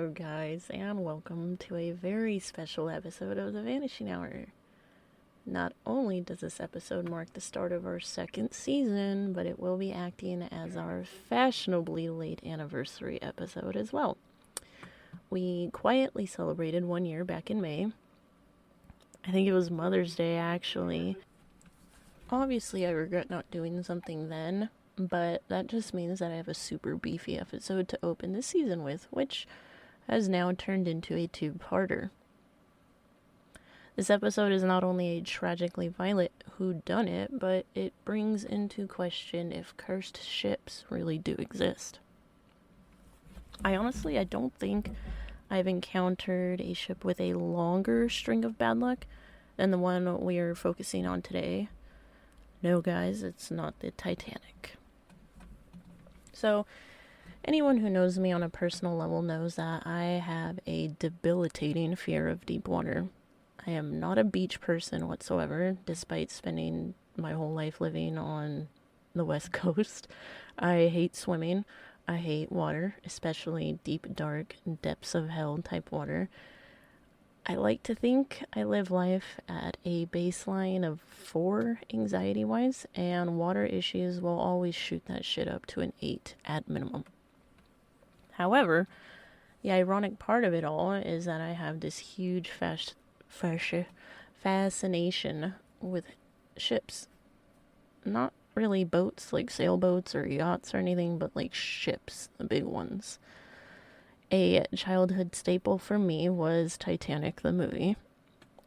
Hello guys, and welcome to a very special episode of the Vanishing Hour. Not only does this episode mark the start of our second season, but it will be acting as our fashionably late anniversary episode as well. We quietly celebrated 1 year back in May. I think it was Mother's Day actually. Obviously I regret not doing something then, but that just means that I have a super beefy episode to open this season with, which has now turned into a two-parter. This episode is not only a tragically violent whodunit, but it brings into question if cursed ships really do exist. I don't think I've encountered a ship with a longer string of bad luck than the one we are focusing on today. No, guys, it's not the Titanic. So, anyone who knows me on a personal level knows that I have a debilitating fear of deep water. I am not a beach person whatsoever, despite spending my whole life living on the West Coast. I hate swimming. I hate water, especially deep, dark, depths of hell type water. I like to think I live life at a baseline of 4 anxiety-wise, and water issues will always shoot that shit up to an 8 at minimum. However, the ironic part of it all is that I have this huge fascination with ships. Not really boats like sailboats or yachts or anything, but like ships, the big ones. A childhood staple for me was Titanic the movie.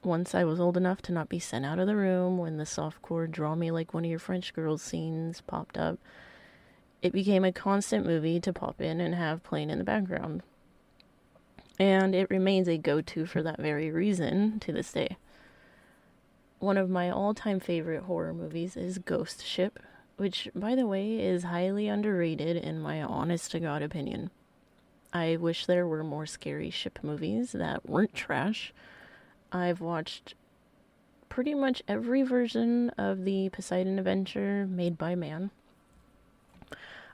Once I was old enough to not be sent out of the room when the softcore draw me like one of your French girls scenes popped up, it became a constant movie to pop in and have playing in the background. And it remains a go-to for that very reason to this day. One of my all-time favorite horror movies is Ghost Ship, which, by the way, is highly underrated in my honest-to-God opinion. I wish there were more scary ship movies that weren't trash. I've watched pretty much every version of the Poseidon Adventure made by man.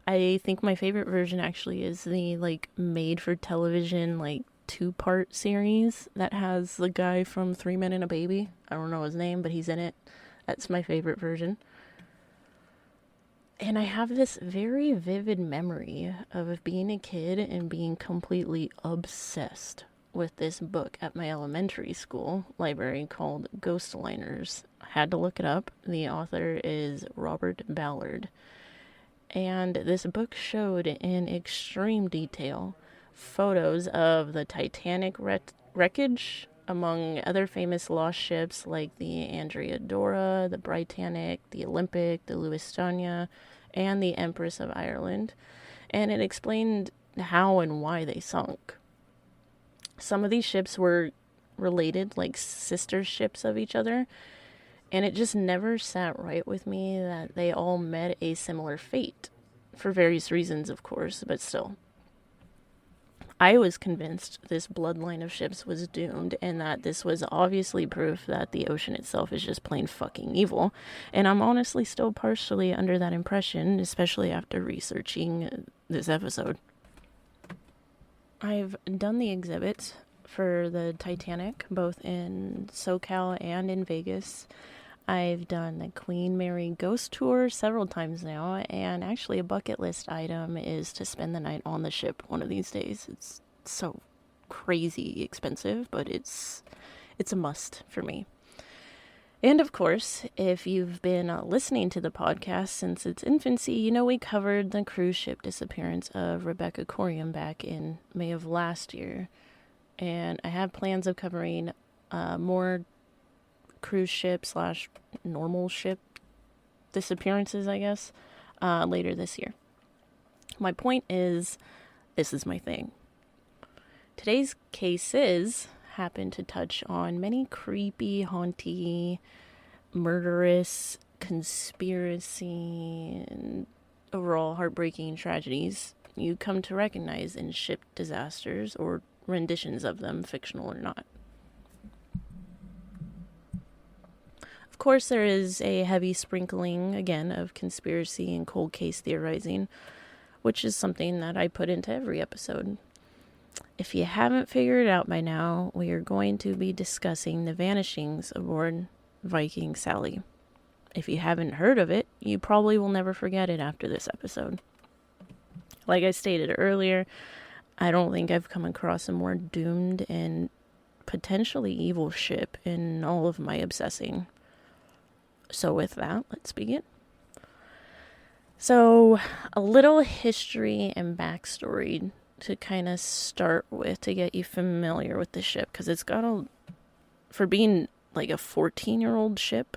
I think my favorite version actually is the made for television 2-part series that has the guy from 3 Men and a Baby. I don't know his name, but he's in it. That's my favorite version. And I have this very vivid memory of being a kid and being completely obsessed with this book at my elementary school library called Ghostliners. I had to look it up. The author is Robert Ballard. And this book showed in extreme detail photos of the Titanic wreckage, among other famous lost ships like the Andrea Dora, the Britannic, the Olympic, the Lusitania, and the Empress of Ireland. And it explained how and why they sunk. Some of these ships were related, like sister ships of each other, and it just never sat right with me that they all met a similar fate. For various reasons, of course, but still. I was convinced this bloodline of ships was doomed and that this was obviously proof that the ocean itself is just plain fucking evil. And I'm honestly still partially under that impression, especially after researching this episode. I've done the exhibits for the Titanic, both in SoCal and in Vegas. I've done the Queen Mary Ghost Tour several times now, and actually a bucket list item is to spend the night on the ship one of these days. It's so crazy expensive, but it's a must for me. And of course, if you've been listening to the podcast since its infancy, you know we covered the cruise ship disappearance of Rebecca Corium back in May of last year. And I have plans of covering more cruise ship / normal ship disappearances, I guess, later this year. My point is, this is my thing. Today's cases happen to touch on many creepy, haunty, murderous, conspiracy, and overall heartbreaking tragedies you come to recognize in ship disasters or renditions of them, fictional or not. Of course, there is a heavy sprinkling, again, of conspiracy and cold case theorizing, which is something that I put into every episode. If you haven't figured it out by now, we are going to be discussing the vanishings aboard Viking Sally. If you haven't heard of it, you probably will never forget it after this episode. Like I stated earlier, I don't think I've come across a more doomed and potentially evil ship in all of my obsessing. So with that, let's begin. So, a little history and backstory to kind of start with to get you familiar with the ship, because it's got for being like a 14-year-old ship,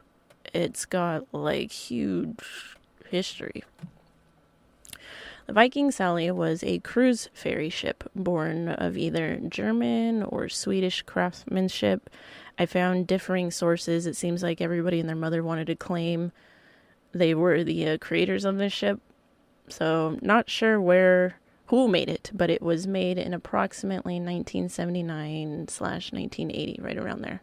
it's got like huge history. The Viking Sally was a cruise ferry ship born of either German or Swedish craftsmanship. I found differing sources. It seems like everybody and their mother wanted to claim they were the creators of this ship. So not sure who made it, but it was made in approximately 1979/1980, right around there.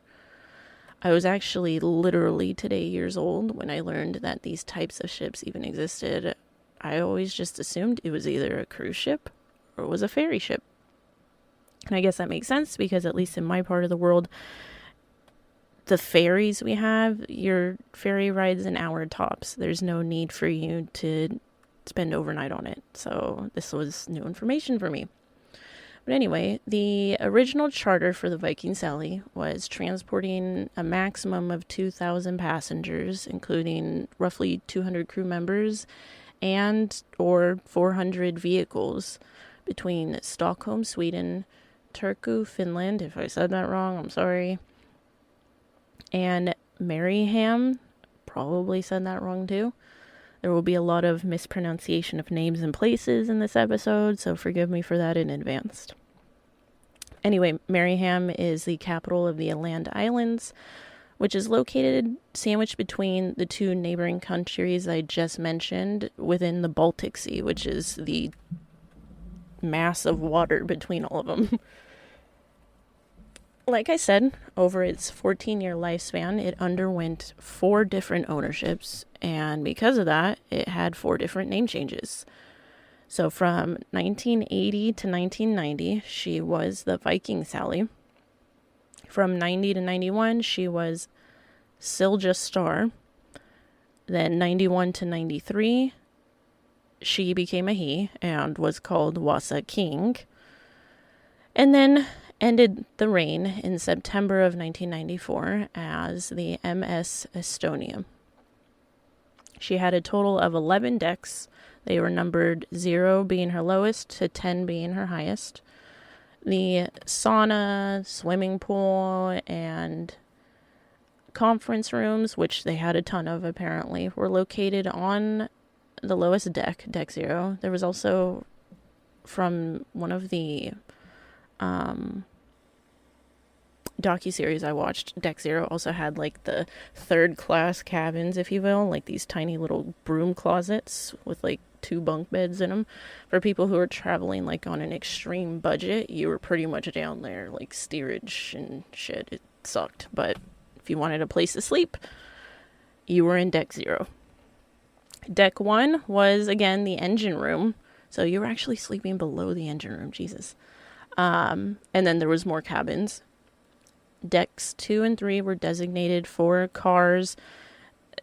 I was actually literally today years old when I learned that these types of ships even existed. I always just assumed it was either a cruise ship or it was a ferry ship. And I guess that makes sense because at least in my part of the world, the ferries we have, your ferry rides an hour tops. There's no need for you to spend overnight on it. So this was new information for me. But anyway, the original charter for the Viking Sally was transporting a maximum of 2,000 passengers, including roughly 200 crew members and or 400 vehicles between Stockholm, Sweden, Turku, Finland, if I said that wrong, I'm sorry, and Mariehamn, probably said that wrong too. There will be a lot of mispronunciation of names and places in this episode, so forgive me for that in advance. Anyway, Mariehamn is the capital of the Åland Islands, which is located sandwiched between the two neighboring countries I just mentioned within the Baltic Sea, which is the mass of water between all of them. Like I said, over its 14-year lifespan, it underwent 4 different ownerships, and because of that, it had 4 different name changes. So from 1980 to 1990, she was the Viking Sally. From 90 to 91, she was Silja Star. Then 91 to 93, she became a he and was called Vasa King. And then ended the reign in September of 1994 as the MS Estonia. She had a total of 11 decks. They were numbered 0 being her lowest to 10 being her highest. The sauna, swimming pool, and conference rooms, which they had a ton of apparently, were located on the lowest deck, deck 0. There was also, from one of the docuseries I watched, deck 0 also had like the third class cabins, if you will, like these tiny little broom closets with like 2 bunk beds in them. For people who are traveling like on an extreme budget, you were pretty much down there, like steerage and shit. It sucked, but if you wanted a place to sleep, you were in deck 0. Deck 1 was again the engine room, so you were actually sleeping below the engine room. Jesus. And then there was more cabins. Decks 2 and 3 were designated for cars.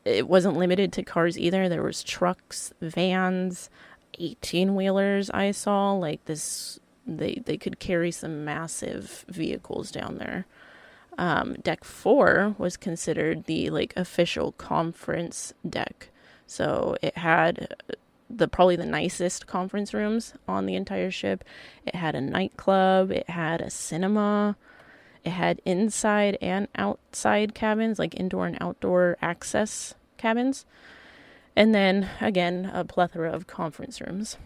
It wasn't limited to cars either. There was trucks, vans, 18-wheelers I saw. Like this, they could carry some massive vehicles down there. Deck 4 was considered the like official conference deck. So it had probably the nicest conference rooms on the entire ship. It had a nightclub. It had a cinema. It had inside and outside cabins, like indoor and outdoor access cabins. And then, again, a plethora of conference rooms.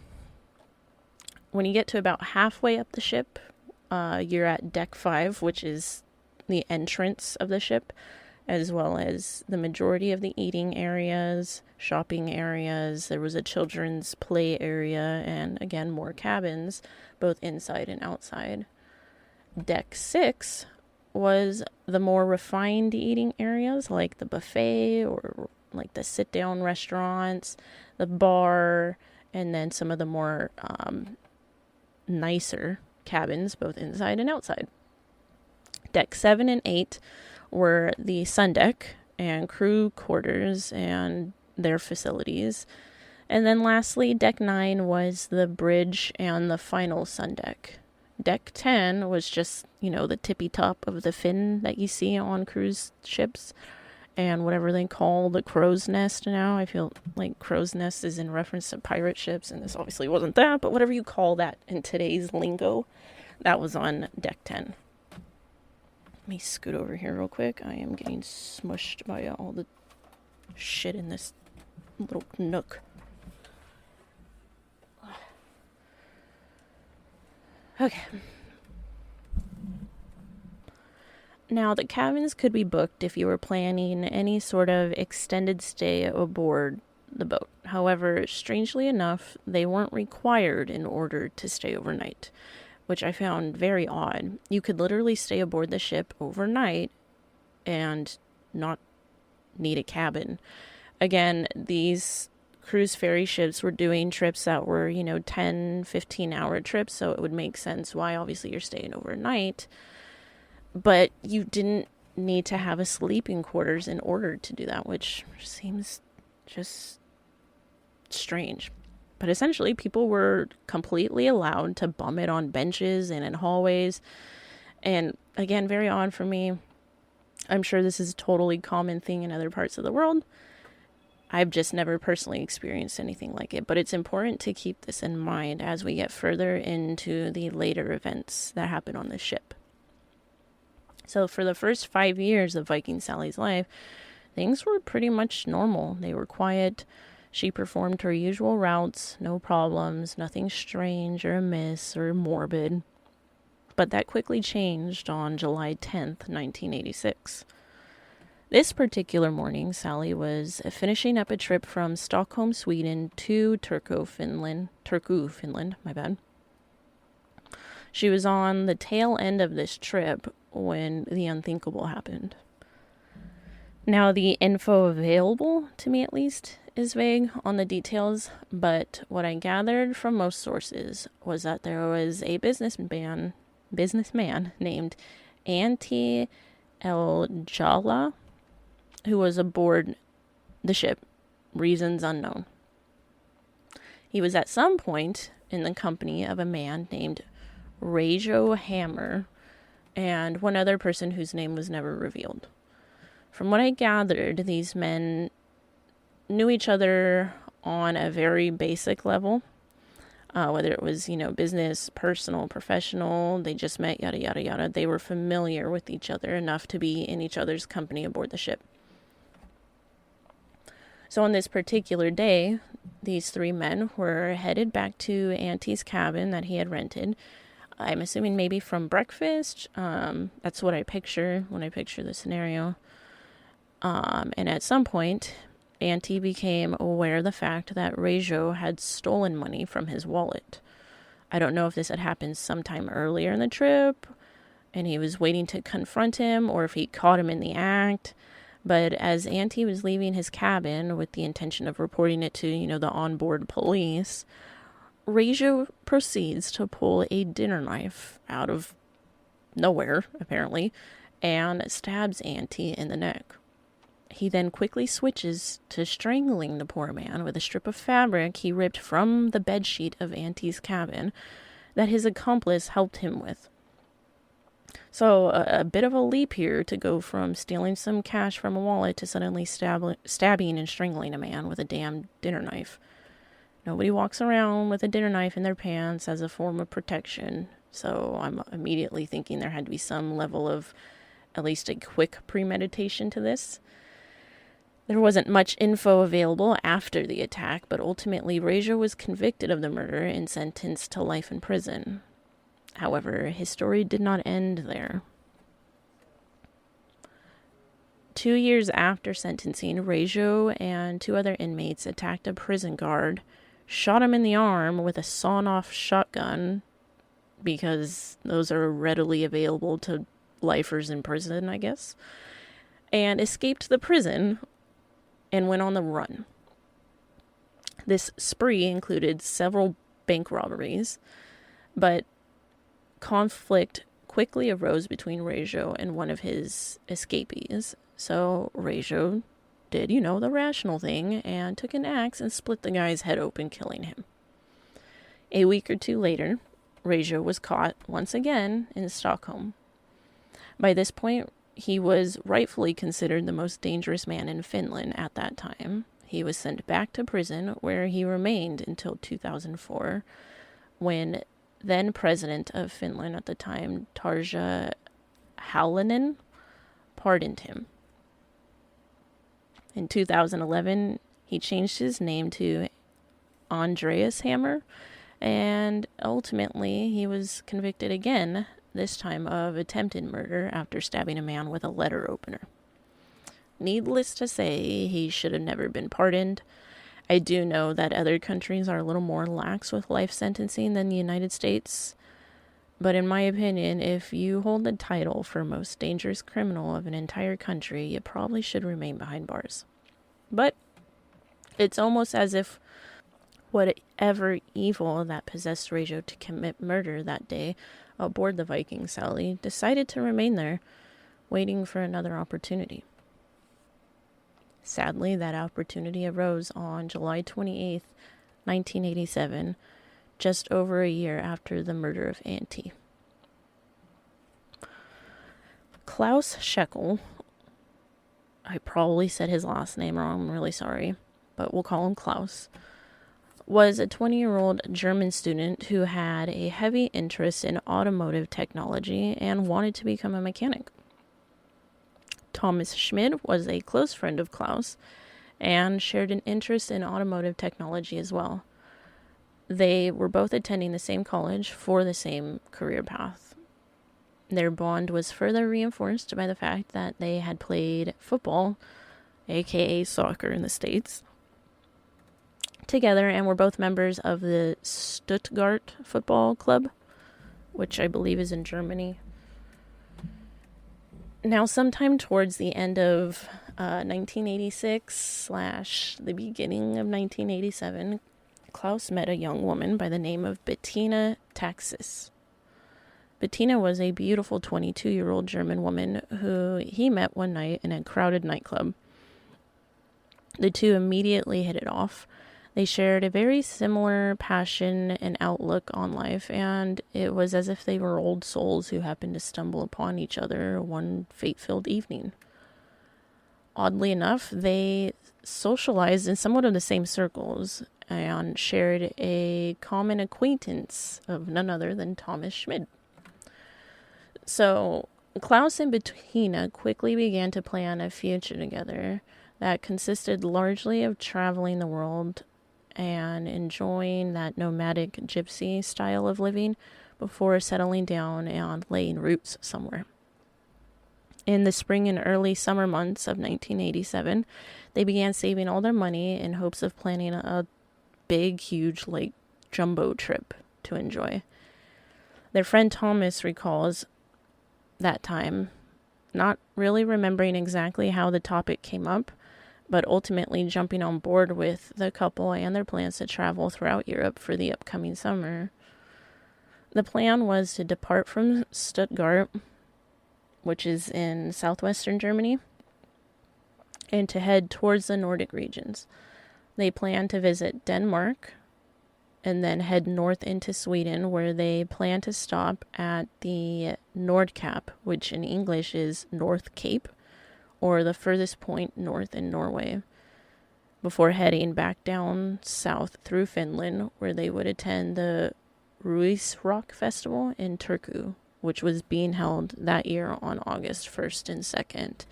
When you get to about halfway up the ship, you're at deck 5, which is the entrance of the ship, as well as the majority of the eating areas, shopping areas. There was a children's play area, and again, more cabins, both inside and outside. Deck 6 was the more refined eating areas, like the buffet or like the sit-down restaurants, the bar, and then some of the more nicer cabins, both inside and outside. Deck 7 and 8 were the sun deck and crew quarters and their facilities. And then lastly, deck 9 was the bridge and the final sun deck. Deck 10 was just, the tippy top of the fin that you see on cruise ships and whatever they call the crow's nest now. I feel like crow's nest is in reference to pirate ships, and this obviously wasn't that, but whatever you call that in today's lingo, that was on deck 10. Let me scoot over here real quick. I am getting smushed by all the shit in this little nook. Okay. Now, the cabins could be booked if you were planning any sort of extended stay aboard the boat. However, strangely enough, they weren't required in order to stay overnight, which I found very odd. You could literally stay aboard the ship overnight and not need a cabin. Again, these cruise ferry ships were doing trips that were, 10, 15-hour trips, so it would make sense why obviously you're staying overnight. But you didn't need to have a sleeping quarters in order to do that, which seems just strange. But essentially, people were completely allowed to bum it on benches and in hallways. And again, very odd for me. I'm sure this is a totally common thing in other parts of the world. I've just never personally experienced anything like it. But it's important to keep this in mind as we get further into the later events that happen on the ship. So for the first 5 years of Viking Sally's life, things were pretty much normal. They were quiet. She performed her usual routes, no problems, nothing strange or amiss or morbid. But that quickly changed on July 10th, 1986. This particular morning, Sally was finishing up a trip from Stockholm, Sweden to Turku, Finland, my bad. She was on the tail end of this trip when the unthinkable happened. Now, the info available, to me at least, is vague on the details, but what I gathered from most sources was that there was a businessman named Antti Eljala who was aboard the ship, reasons unknown. He was at some point in the company of a man named Reijo Hammer and one other person whose name was never revealed. From what I gathered, these men knew each other on a very basic level, whether it was, business, personal, professional, they just met, yada, yada, yada. They were familiar with each other enough to be in each other's company aboard the ship. So on this particular day, these three men were headed back to Auntie's cabin that he had rented. I'm assuming maybe from breakfast. That's what I picture when I picture the scenario. And at some point, Auntie became aware of the fact that Reijo had stolen money from his wallet. I don't know if this had happened sometime earlier in the trip, and he was waiting to confront him, or if he caught him in the act. But as Auntie was leaving his cabin with the intention of reporting it to, the onboard police, Reijo proceeds to pull a dinner knife out of nowhere, apparently, and stabs Auntie in the neck. He then quickly switches to strangling the poor man with a strip of fabric he ripped from the bedsheet of Auntie's cabin that his accomplice helped him with. So a bit of a leap here to go from stealing some cash from a wallet to suddenly stabbing and strangling a man with a damn dinner knife. Nobody walks around with a dinner knife in their pants as a form of protection, so I'm immediately thinking there had to be some level of at least a quick premeditation to this. There wasn't much info available after the attack, but ultimately Reijo was convicted of the murder and sentenced to life in prison. However, his story did not end there. 2 years after sentencing, Reijo and two other inmates attacked a prison guard, shot him in the arm with a sawn-off shotgun, because those are readily available to lifers in prison, I guess, and escaped the prison and went on the run. This spree included several bank robberies, but conflict quickly arose between Rejo and one of his escapees. So Rejo did, the rational thing and took an axe and split the guy's head open, killing him. A week or two later, Rejo was caught once again in Stockholm. By this point, he was rightfully considered the most dangerous man in Finland at that time. He was sent back to prison, where he remained until 2004, when then president of Finland at the time, Tarja Halonen, pardoned him. In 2011, he changed his name to Andreas Hammer, and ultimately he was convicted again, this time of attempted murder after stabbing a man with a letter opener. Needless to say, he should have never been pardoned. I do know that other countries are a little more lax with life sentencing than the United States, but in my opinion, if you hold the title for most dangerous criminal of an entire country, you probably should remain behind bars. But it's almost as if whatever evil that possessed Rejo to commit murder that day aboard the Viking Sally decided to remain there, waiting for another opportunity. Sadly, that opportunity arose on July 28th, 1987, just over a year after the murder of Auntie. Klaus Scheckel, I probably said his last name wrong, I'm really sorry, but we'll call him Klaus, was a 20-year-old German student who had a heavy interest in automotive technology and wanted to become a mechanic. Thomas Schmid was a close friend of Klaus and shared an interest in automotive technology as well. They were both attending the same college for the same career path. Their bond was further reinforced by the fact that they had played football, aka soccer in the States, together and were both members of the Stuttgart Football Club, which I believe is in Germany. Now, sometime towards the end of 1986 / the beginning of 1987, Klaus met a young woman by the name of Bettina Taxis. Bettina was a beautiful 22-year-old German woman who he met one night in a crowded nightclub. The two immediately hit it off. They shared a very similar passion and outlook on life, and it was as if they were old souls who happened to stumble upon each other one fate-filled evening. Oddly enough, they socialized in somewhat of the same circles and shared a common acquaintance of none other than Thomas Schmid. So, Klaus and Bettina quickly began to plan a future together that consisted largely of traveling the world and enjoying that nomadic gypsy style of living before settling down and laying roots somewhere. In the spring and early summer months of 1987, they began saving all their money in hopes of planning a big, huge, jumbo trip to enjoy. Their friend Thomas recalls that time, not really remembering exactly how the topic came up, but ultimately jumping on board with the couple and their plans to travel throughout Europe for the upcoming summer. The plan was to depart from Stuttgart, which is in southwestern Germany, and to head towards the Nordic regions. They planned to visit Denmark and then head north into Sweden, where they planned to stop at the Nordkap, which in English is North Cape, or the furthest point north in Norway, before heading back down south through Finland, where they would attend the Ruisrock Festival in Turku, which was being held that year on August 1st and 2nd.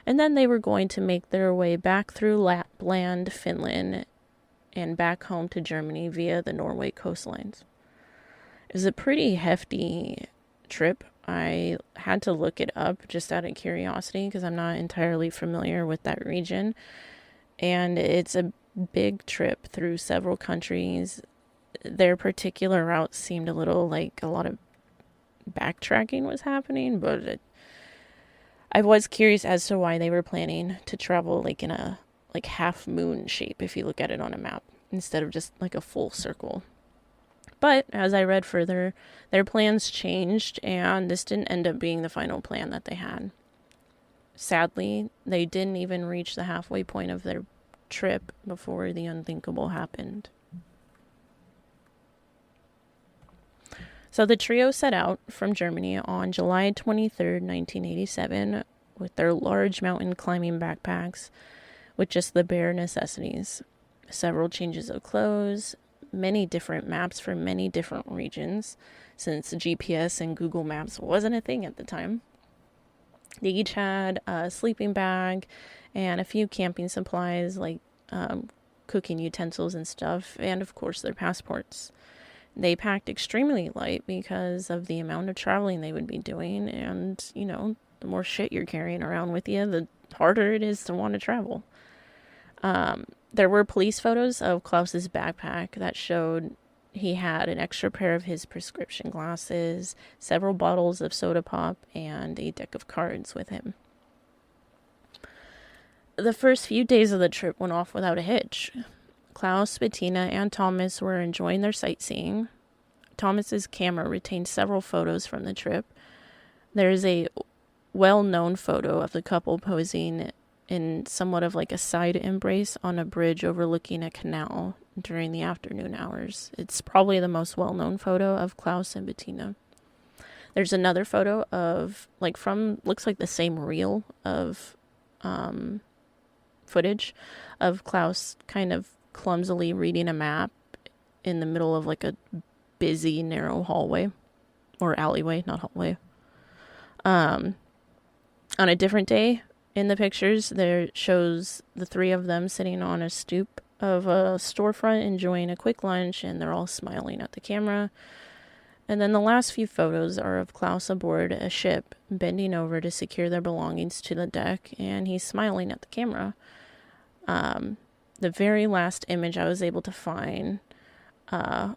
And then they were going to make their way back through Lapland, Finland, and back home to Germany via the Norway coastlines. It was a pretty hefty trip. I had to look it up just out of curiosity because I'm not entirely familiar with that region. And it's a big trip through several countries. Their particular route seemed a little like a lot of backtracking was happening, but I was curious as to why they were planning to travel in a half moon shape if you look at it on a map instead of just a full circle. But as I read further, their plans changed, and this didn't end up being the final plan that they had. Sadly, they didn't even reach the halfway point of their trip before the unthinkable happened. So the trio set out from Germany on July 23rd, 1987, with their large mountain climbing backpacks with just the bare necessities. Several changes of clothes, many different maps for many different regions, since GPS and Google Maps wasn't a thing at the time. They each had a sleeping bag and a few camping supplies like cooking utensils and stuff, and of course their passports. They packed extremely light because of the amount of traveling they would be doing, and, you know, the more shit you're carrying around with you, the harder it is to want to travel. There were police photos of Klaus's backpack that showed he had an extra pair of his prescription glasses, several bottles of soda pop, and a deck of cards with him. The first few days of the trip went off without a hitch. Klaus, Bettina, and Thomas were enjoying their sightseeing. Thomas's camera retained several photos from the trip. There is a well-known photo of the couple posing in somewhat of like a side embrace on a bridge overlooking a canal during the afternoon hours. It's probably the most well-known photo of Klaus and Bettina. There's another photo of, like, from, looks like the same reel of footage of Klaus kind of clumsily reading a map in the middle of like a busy narrow hallway or alleyway, not hallway. On a different day in the pictures, there shows the three of them sitting on a stoop of a storefront enjoying a quick lunch, and they're all smiling at the camera. And then the last few photos are of Klaus aboard a ship, bending over to secure their belongings to the deck, and he's smiling at the camera. The very last image I was able to find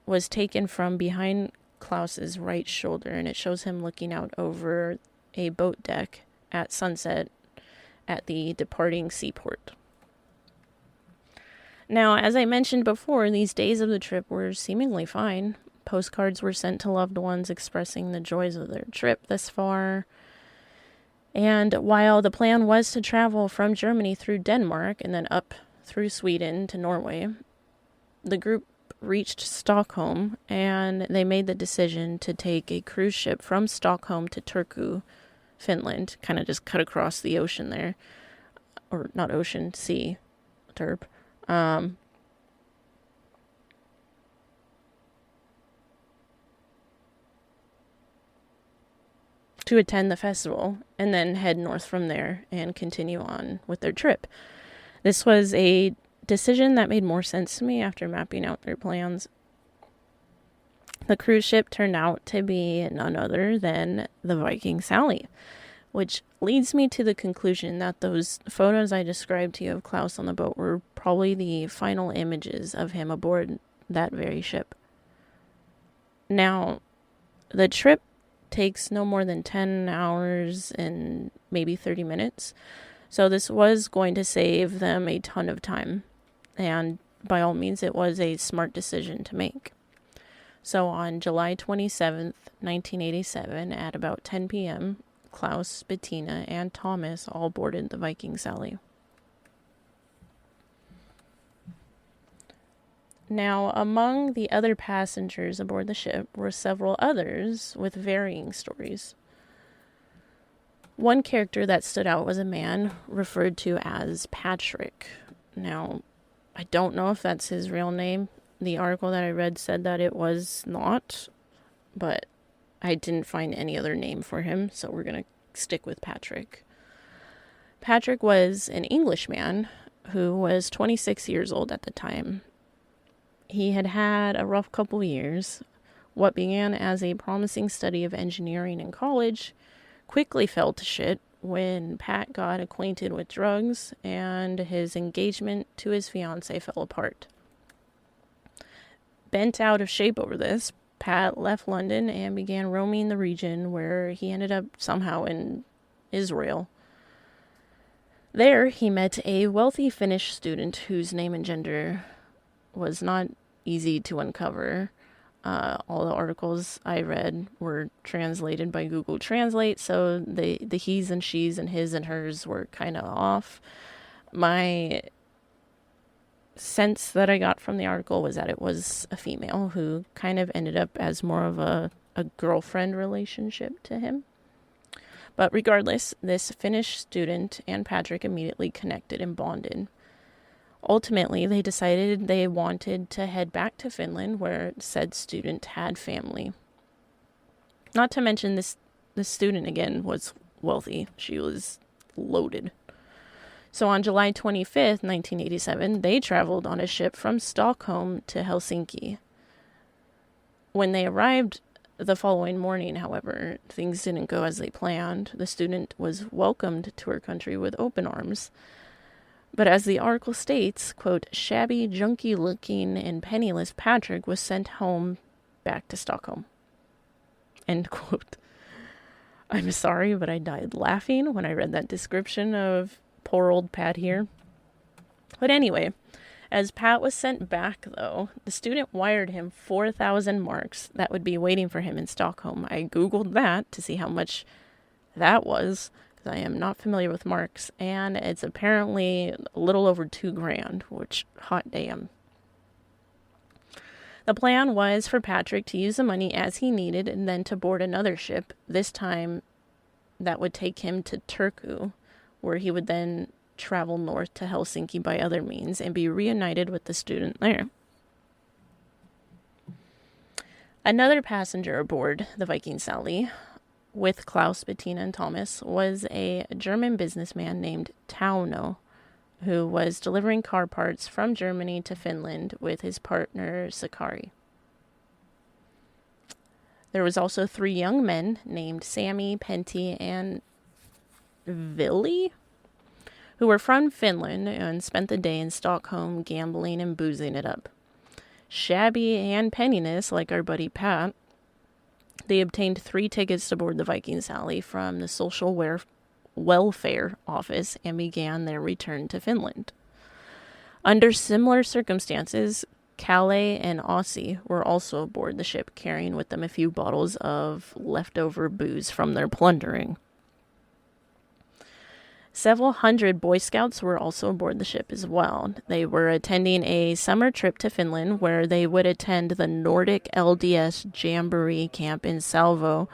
was taken from behind Klaus's right shoulder, and it shows him looking out over a boat deck at sunset at the departing seaport. Now, as I mentioned before, these days of the trip were seemingly fine. Postcards were sent to loved ones expressing the joys of their trip thus far. And while the plan was to travel from Germany through Denmark and then up through Sweden to Norway, the group reached Stockholm, and they made the decision to take a cruise ship from Stockholm to Turku, Finland, kind of just cut across the ocean there, or not ocean, sea, Terp. To attend the festival, and then head north from there and continue on with their trip. This was a decision that made more sense to me after mapping out their plans. The cruise ship turned out to be none other than the Viking Sally, which leads me to the conclusion that those photos I described to you of Klaus on the boat were probably the final images of him aboard that very ship. Now, the trip takes no more than 10 hours and maybe 30 minutes, so this was going to save them a ton of time, and by all means it was a smart decision to make. So on July 27th, 1987, at about 10 p.m., Klaus, Bettina, and Thomas all boarded the Viking Sally. Now, among the other passengers aboard the ship were several others with varying stories. One character that stood out was a man referred to as Patrick. Now, I don't know if that's his real name. The article that I read said that it was not, but I didn't find any other name for him, so we're going to stick with Patrick. Patrick was an Englishman who was 26 years old at the time. He had had a rough couple years. What began as a promising study of engineering in college quickly fell to shit when Pat got acquainted with drugs and his engagement to his fiancée fell apart. Bent out of shape over this, Pat left London and began roaming the region, where he ended up somehow in Israel. There, he met a wealthy Finnish student whose name and gender was not easy to uncover. All the articles I read were translated by Google Translate, so the he's and she's and his and hers were kind of off. My sense that I got from the article was that it was a female who kind of ended up as more of a girlfriend relationship to him. But regardless, this Finnish student and Patrick immediately connected and bonded. Ultimately, they decided they wanted to head back to Finland, where said student had family. Not to mention this student, again, was wealthy. She was loaded. So on July 25th, 1987, they traveled on a ship from Stockholm to Helsinki. When they arrived the following morning, however, things didn't go as they planned. The student was welcomed to her country with open arms. But as the article states, quote, shabby, junky-looking, and penniless Patrick was sent home back to Stockholm. End quote. I'm sorry, but I died laughing when I read that description of poor old Pat here. But anyway, as Pat was sent back, though, the student wired him 4,000 marks that would be waiting for him in Stockholm. I Googled that to see how much that was, I am not familiar with marks, and it's apparently a little over $2,000, which, hot damn. The plan was for Patrick to use the money as he needed and then to board another ship, this time that would take him to Turku, where he would then travel north to Helsinki by other means and be reunited with the student there. Another passenger aboard the Viking Sally with Klaus, Bettina, and Thomas was a German businessman named Tauno, who was delivering car parts from Germany to Finland with his partner Sakari. There was also 3 young men named Sammy, Pentti, and Villi, who were from Finland and spent the day in Stockholm gambling and boozing it up. Shabby and penniless, like our buddy Pat, they obtained 3 tickets to board the Viking Sally from the social welfare office and began their return to Finland. Under similar circumstances, Kalle and Ossi were also aboard the ship, carrying with them a few bottles of leftover booze from their plundering. Several hundred Boy Scouts were also aboard the ship as well. They were attending a summer trip to Finland where they would attend the Nordic LDS Jamboree camp in Salvo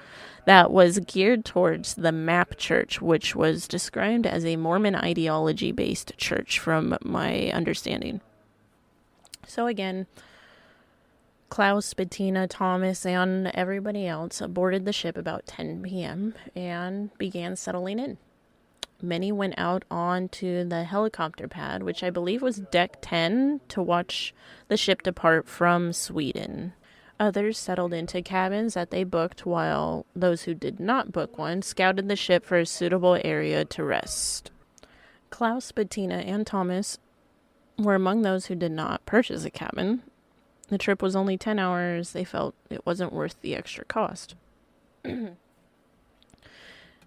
that was geared towards the MAP Church, which was described as a Mormon ideology-based church from my understanding. So again, Klaus, Bettina, Thomas, and everybody else boarded the ship about 10 p.m. and began settling in. Many went out onto the helicopter pad, which I believe was deck 10, to watch the ship depart from Sweden. Others settled into cabins that they booked, while those who did not book one scouted the ship for a suitable area to rest. Klaus, Bettina, and Thomas were among those who did not purchase a cabin. The trip was only 10 hours. They felt it wasn't worth the extra cost.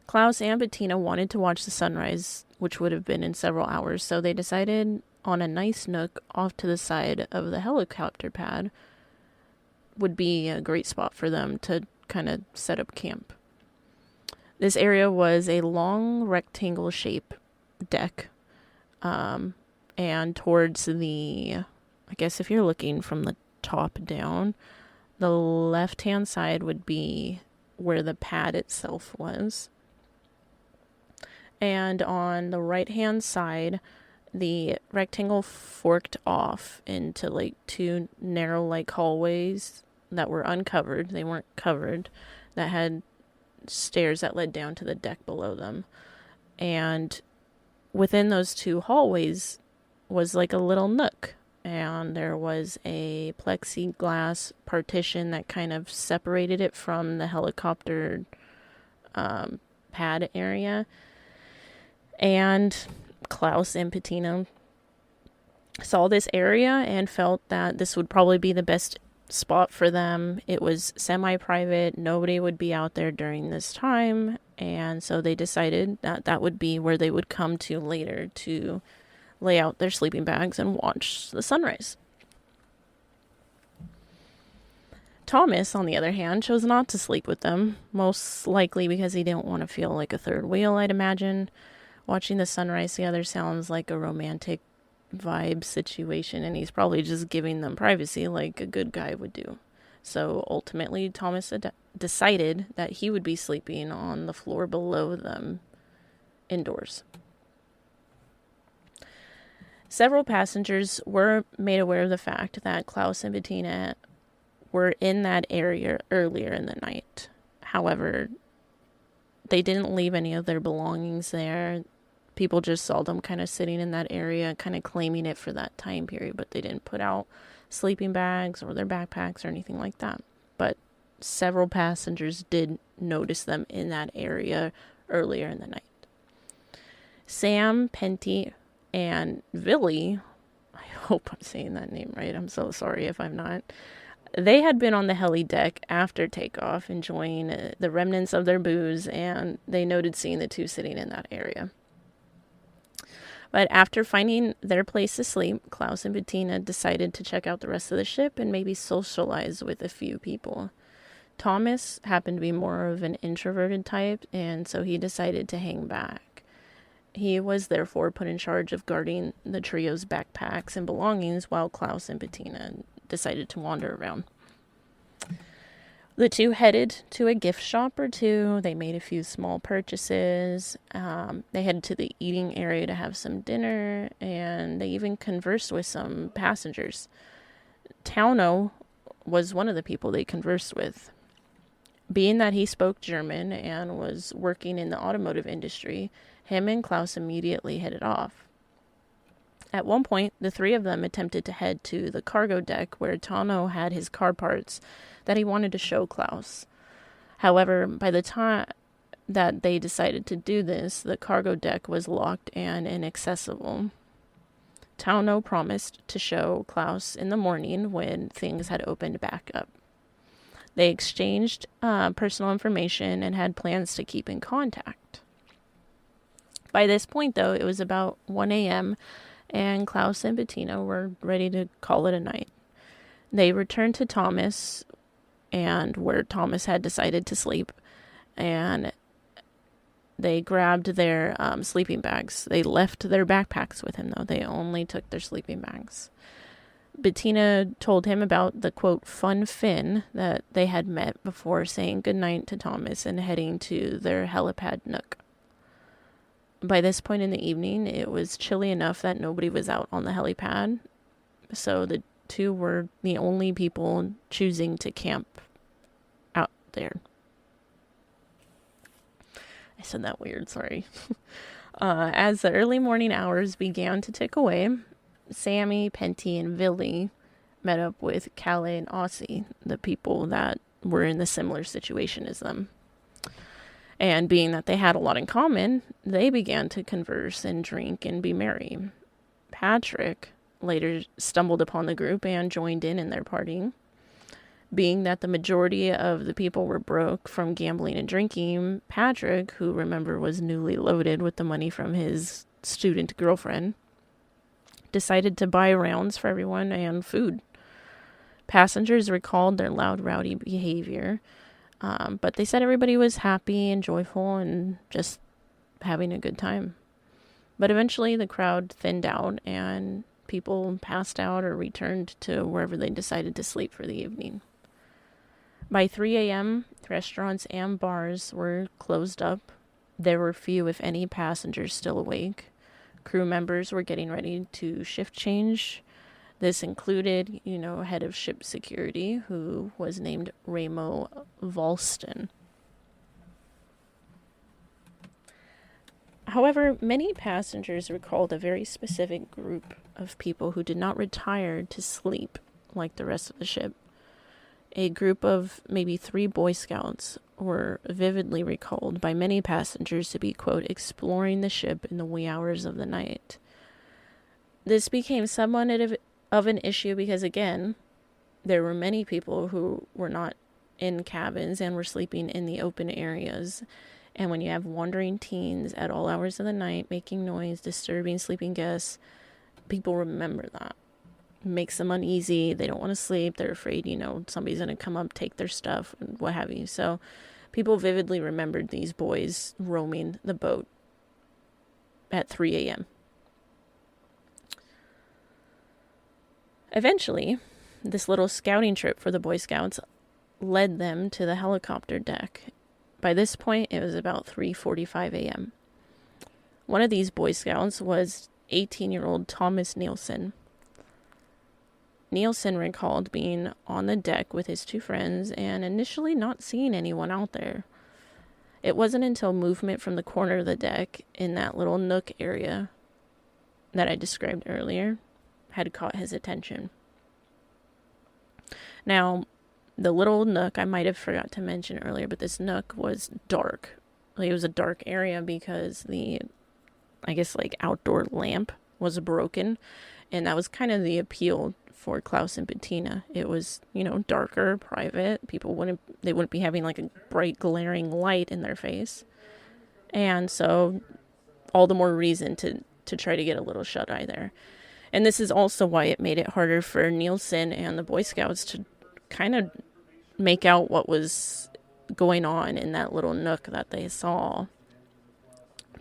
Klaus and Bettina wanted to watch the sunrise, which would have been in several hours, so they decided on a nice nook off to the side of the helicopter pad would be a great spot for them to kind of set up camp. This area was a long rectangle-shaped deck, and towards the, I guess if you're looking from the top down, the left-hand side would be where the pad itself was. And on the right-hand side, the rectangle forked off into like 2 narrow like hallways that were uncovered. They weren't covered. That had stairs that led down to the deck below them. And within those 2 hallways was like a little nook. And there was a plexiglass partition that kind of separated it from the helicopter pad area. And Klaus and Bettina saw this area and felt that this would probably be the best spot for them. It was semi-private. Nobody would be out there during this time. And so they decided that that would be where they would come to later to lay out their sleeping bags and watch the sunrise. Thomas, on the other hand, chose not to sleep with them, most likely because he didn't want to feel like a third wheel, I'd imagine. Watching the sunrise together sounds like a romantic vibe situation, and he's probably just giving them privacy like a good guy would do. So ultimately, Thomas decided that he would be sleeping on the floor below them indoors. Several passengers were made aware of the fact that Klaus and Bettina were in that area earlier in the night. However, they didn't leave any of their belongings there. People just saw them kind of sitting in that area, kind of claiming it for that time period, but they didn't put out sleeping bags or their backpacks or anything like that. But several passengers did notice them in that area earlier in the night. Sam, Penty, and Villy, I hope I'm saying that name right, I'm so sorry if I'm not, they had been on the heli deck after takeoff, enjoying the remnants of their booze, and they noted seeing the two sitting in that area. But after finding their place to sleep, Klaus and Bettina decided to check out the rest of the ship and maybe socialize with a few people. Thomas happened to be more of an introverted type, and so he decided to hang back. He was therefore put in charge of guarding the trio's backpacks and belongings while Klaus and Bettina decided to wander around. The two headed to a gift shop or two. They made a few small purchases. They headed to the eating area to have some dinner, and they even conversed with some passengers. Tauno was one of the people they conversed with. Being that he spoke German and was working in the automotive industry, him and Klaus immediately headed off. At one point, the three of them attempted to head to the cargo deck where Tauno had his car parts that he wanted to show Klaus. However, by the time that they decided to do this, the cargo deck was locked and inaccessible. Tauno promised to show Klaus in the morning when things had opened back up. They exchanged personal information and had plans to keep in contact. By this point, though, it was about 1 a.m., and Klaus and Bettina were ready to call it a night. They returned to Thomas, and where Thomas had decided to sleep, and they grabbed their sleeping bags. They left their backpacks with him, though. They only took their sleeping bags. Bettina told him about the, quote, fun Finn that they had met before saying goodnight to Thomas and heading to their helipad nook. By this point in the evening, it was chilly enough that nobody was out on the helipad, so the two were the only people choosing to camp out there. I said that weird, sorry. As the early morning hours began to tick away, Sammy, Penty, and Villy met up with Calais and Aussie, the people that were in the similar situation as them. And being that they had a lot in common, they began to converse and drink and be merry. Patrick later stumbled upon the group and joined in their partying. Being that the majority of the people were broke from gambling and drinking, Patrick, who remember was newly loaded with the money from his student girlfriend, decided to buy rounds for everyone and food. Passengers recalled their loud, rowdy behavior, but they said everybody was happy and joyful and just having a good time. But eventually the crowd thinned out and people passed out or returned to wherever they decided to sleep for the evening. By 3 a.m., restaurants and bars were closed up. There were few, if any, passengers still awake. Crew members were getting ready to shift change. This included, head of ship security, who was named Ramo Valston. However, many passengers recalled a very specific group of people who did not retire to sleep like the rest of the ship. A group of maybe 3 Boy Scouts were vividly recalled by many passengers to be, quote, exploring the ship in the wee hours of the night. This became somewhat of an issue because, again, there were many people who were not in cabins and were sleeping in the open areas. And when you have wandering teens at all hours of the night making noise, disturbing sleeping guests, people remember that. makes them uneasy. They don't want to sleep. They're afraid, somebody's going to come up, take their stuff, and what have you. So people vividly remembered these boys roaming the boat at 3 a.m. Eventually, this little scouting trip for the Boy Scouts led them to the helicopter deck. By this point, it was about 3:45 a.m. One of these Boy Scouts was 18-year-old Thomas Nielsen. Nielsen recalled being on the deck with his two friends and initially not seeing anyone out there. It wasn't until movement from the corner of the deck in that little nook area that I described earlier had caught his attention. Now, the little nook, I might have forgot to mention earlier, but this nook was dark. It was a dark area because the, outdoor lamp was broken, and that was kind of the appeal for Klaus and Bettina. It was, darker, private. People wouldn't be having like a bright glaring light in their face. And so all the more reason to try to get a little shut-eye there. And this is also why it made it harder for Nielsen and the Boy Scouts to kind of make out what was going on in that little nook that they saw.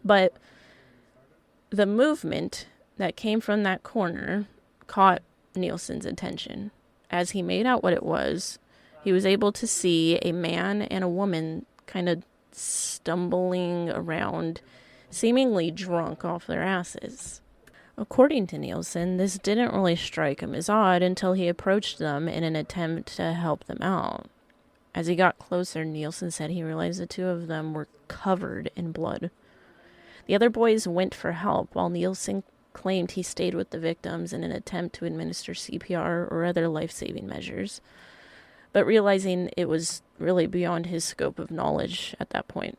But the movement that came from that corner caught Nielsen's attention. As he made out what it was, he was able to see a man and a woman kind of stumbling around, seemingly drunk off their asses. According to Nielsen, this didn't really strike him as odd until he approached them in an attempt to help them out. As he got closer, Nielsen said he realized the two of them were covered in blood. The other boys went for help, while Nielsen claimed he stayed with the victims in an attempt to administer CPR or other life-saving measures, but realizing it was really beyond his scope of knowledge at that point.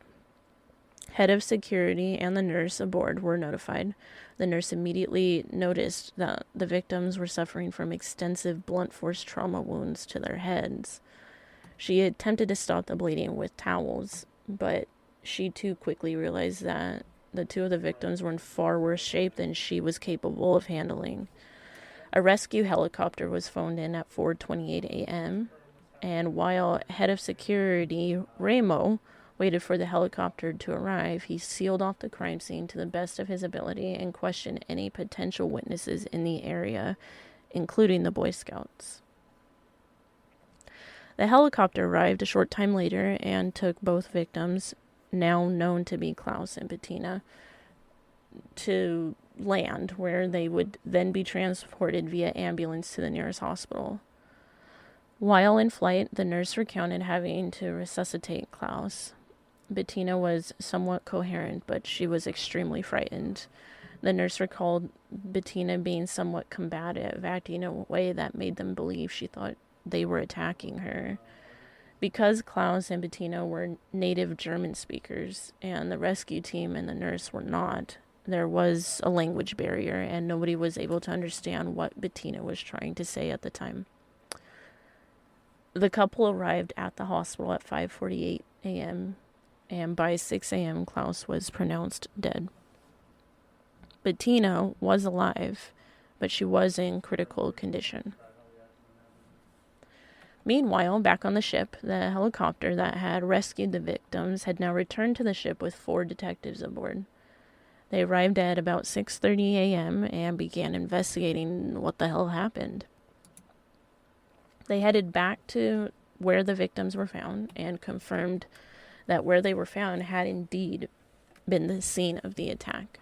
Head of security and the nurse aboard were notified. The nurse immediately noticed that the victims were suffering from extensive blunt force trauma wounds to their heads. She attempted to stop the bleeding with towels, but she too quickly realized that the two of the victims were in far worse shape than she was capable of handling. A rescue helicopter was phoned in at 4:28 a.m., and while head of security, Ramo, waited for the helicopter to arrive, he sealed off the crime scene to the best of his ability and questioned any potential witnesses in the area, including the Boy Scouts. The helicopter arrived a short time later and took both victims, now known to be Klaus and Bettina, to land, where they would then be transported via ambulance to the nearest hospital. While in flight, the nurse recounted having to resuscitate Klaus. Bettina was somewhat coherent, but she was extremely frightened. The nurse recalled Bettina being somewhat combative, acting in a way that made them believe she thought they were attacking her. Because Klaus and Bettina were native German speakers, and the rescue team and the nurse were not, there was a language barrier, and nobody was able to understand what Bettina was trying to say at the time. The couple arrived at the hospital at 5:48 a.m., and by 6 a.m. Klaus was pronounced dead. Bettina was alive, but she was in critical condition. Meanwhile, back on the ship, the helicopter that had rescued the victims had now returned to the ship with 4 detectives aboard. They arrived at about 6:30 a.m. and began investigating what the hell happened. They headed back to where the victims were found and confirmed that where they were found had indeed been the scene of the attack.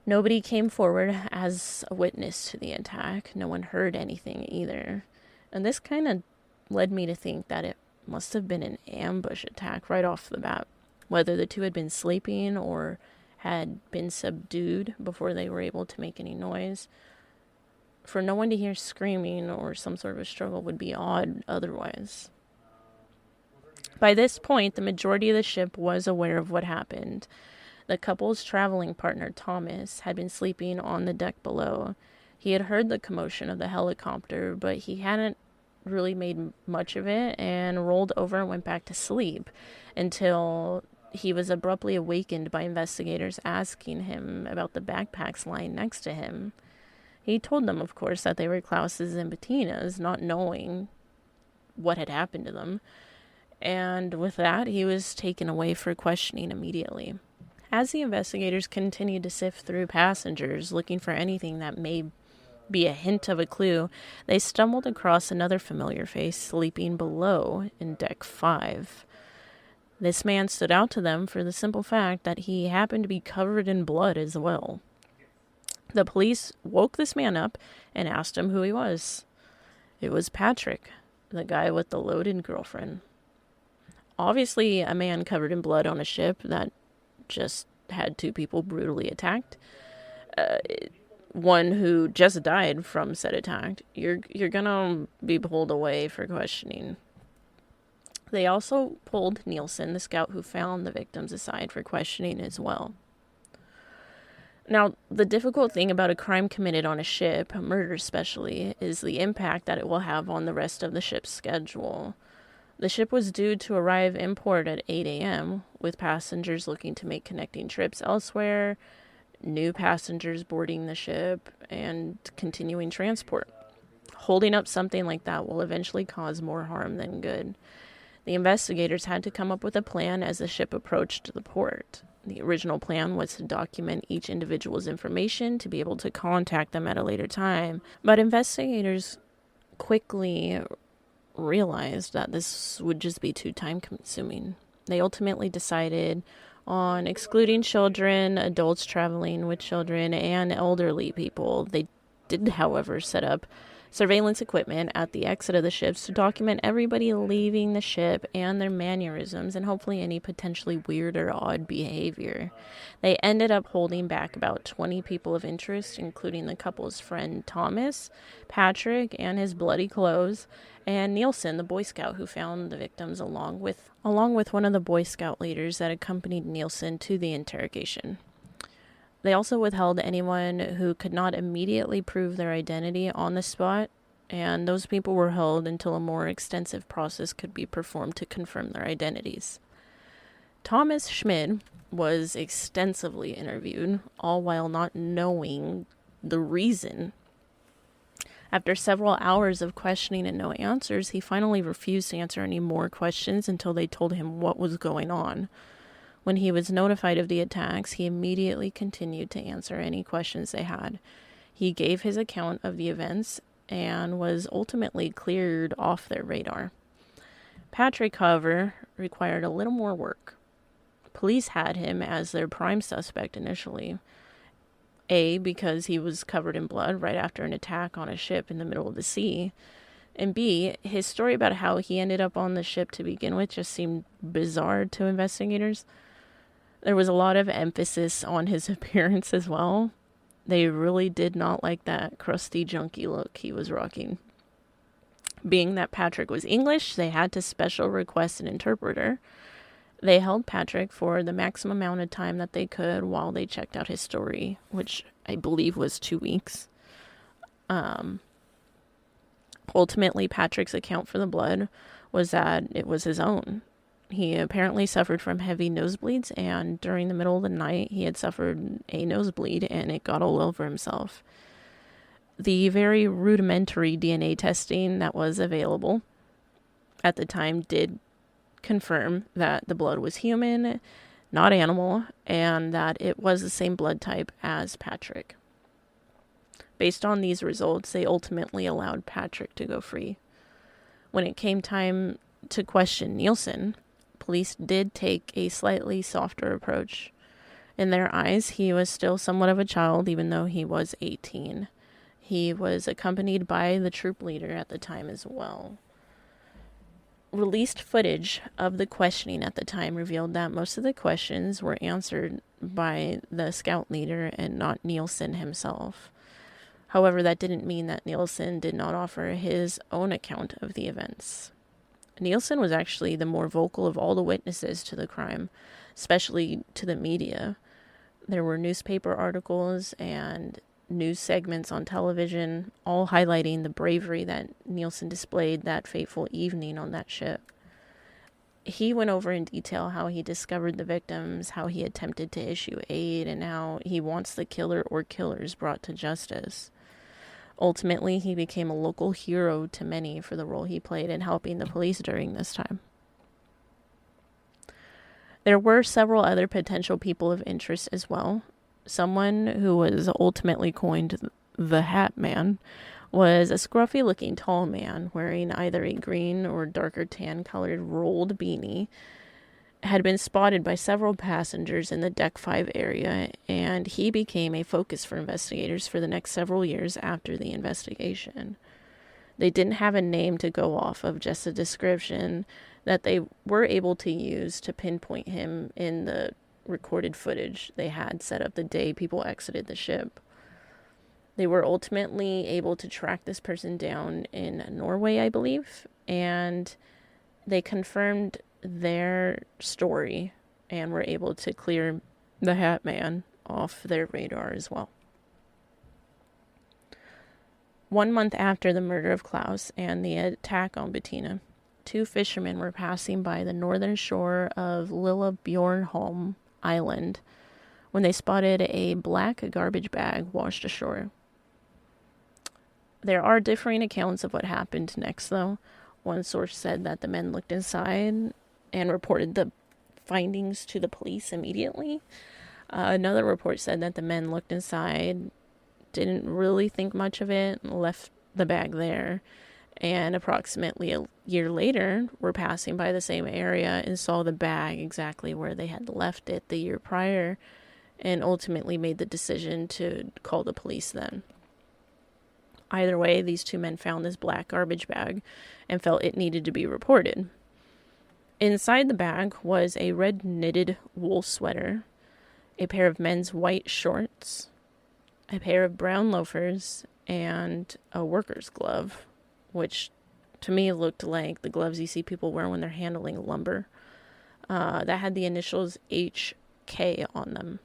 Nobody came forward as a witness to the attack. No one heard anything either. And this kind of led me to think that it must have been an ambush attack right off the bat. Whether the two had been sleeping or had been subdued before they were able to make any noise. For no one to hear screaming or some sort of a struggle would be odd otherwise. By this point, the majority of the ship was aware of what happened. The couple's traveling partner, Thomas, had been sleeping on the deck below. He had heard the commotion of the helicopter, but he hadn't really made much of it and rolled over and went back to sleep until he was abruptly awakened by investigators asking him about the backpacks lying next to him. He told them, of course, that they were Klaus's and Bettina's, not knowing what had happened to them. And with that, he was taken away for questioning immediately. As the investigators continued to sift through passengers, looking for anything that may be a hint of a clue, they stumbled across another familiar face sleeping below in deck 5. This man stood out to them for the simple fact that he happened to be covered in blood as well. The police woke this man up and asked him who he was. It was Patrick, the guy with the loaded girlfriend. Obviously, a man covered in blood on a ship that just had 2 people brutally attacked. One who just died from said attack. You're gonna be pulled away for questioning. They also pulled Nielsen, the scout who found the victims, aside for questioning as well. Now, the difficult thing about a crime committed on a ship, a murder especially, is the impact that it will have on the rest of the ship's schedule. The ship was due to arrive in port at 8 a.m., with passengers looking to make connecting trips elsewhere, new passengers boarding the ship, and continuing transport. Holding up something like that will eventually cause more harm than good. The investigators had to come up with a plan as the ship approached the port. The original plan was to document each individual's information to be able to contact them at a later time, but investigators quickly realized that this would just be too time-consuming. They ultimately decided on excluding children, adults traveling with children, and elderly people. They did, however, set up surveillance equipment at the exit of the ships to document everybody leaving the ship and their mannerisms and hopefully any potentially weird or odd behavior. They ended up holding back about 20 people of interest, including the couple's friend Thomas, Patrick, and his bloody clothes, and Nielsen, the Boy Scout who found the victims, along with one of the Boy Scout leaders that accompanied Nielsen to the interrogation. They also withheld anyone who could not immediately prove their identity on the spot, and those people were held until a more extensive process could be performed to confirm their identities. Thomas Schmid was extensively interviewed, all while not knowing the reason. After several hours of questioning and no answers, he finally refused to answer any more questions until they told him what was going on. When he was notified of the attacks, he immediately continued to answer any questions they had. He gave his account of the events and was ultimately cleared off their radar. Patrick, however, required a little more work. Police had him as their prime suspect initially. A, because he was covered in blood right after an attack on a ship in the middle of the sea. And B, his story about how he ended up on the ship to begin with just seemed bizarre to investigators. There was a lot of emphasis on his appearance as well. They really did not like that crusty, junky look he was rocking. Being that Patrick was English, they had to special request an interpreter. They held Patrick for the maximum amount of time that they could while they checked out his story, which I believe was 2 weeks. Ultimately, Patrick's account for the blood was that it was his own. He apparently suffered from heavy nosebleeds, and during the middle of the night, he had suffered a nosebleed, and it got all over himself. The very rudimentary DNA testing that was available at the time did confirm that the blood was human, not animal, and that it was the same blood type as Patrick. Based on these results, they ultimately allowed Patrick to go free. When it came time to question Nielsen, police did take a slightly softer approach. In their eyes, he was still somewhat of a child, even though he was 18. He was accompanied by the troop leader at the time as well. Released footage of the questioning at the time revealed that most of the questions were answered by the scout leader and not Nielsen himself. However, that didn't mean that Nielsen did not offer his own account of the events. Nielsen was actually the more vocal of all the witnesses to the crime, especially to the media. There were newspaper articles and news segments on television, all highlighting the bravery that Nielsen displayed that fateful evening on that ship. He went over in detail how he discovered the victims, how he attempted to issue aid, and how he wants the killer or killers brought to justice. Ultimately, he became a local hero to many for the role he played in helping the police during this time. There were several other potential people of interest as well. Someone who was ultimately coined the Hat Man was a scruffy-looking tall man wearing either a green or darker tan-colored rolled beanie. Had been spotted by several passengers in the Deck 5 area, and he became a focus for investigators for the next several years after the investigation. They didn't have a name to go off of, just a description that they were able to use to pinpoint him in the recorded footage they had set up the day people exited the ship. They were ultimately able to track this person down in Norway, I believe, and they confirmed their story and were able to clear the Hat Man off their radar as well. 1 month after the murder of Klaus and the attack on Bettina, 2 fishermen were passing by the northern shore of Lilla Bjornholm Island when they spotted a black garbage bag washed ashore. There are differing accounts of what happened next, though. One source said that the men looked inside and reported the findings to the police immediately. Another report said that the men looked inside, didn't really think much of it, and left the bag there. And approximately a year later, were passing by the same area and saw the bag exactly where they had left it the year prior, and ultimately made the decision to call the police then. Either way, these 2 men found this black garbage bag and felt it needed to be reported. Inside the bag was a red knitted wool sweater, a pair of men's white shorts, a pair of brown loafers, and a worker's glove, which to me looked like the gloves you see people wear when they're handling lumber. That had the initials HK on them.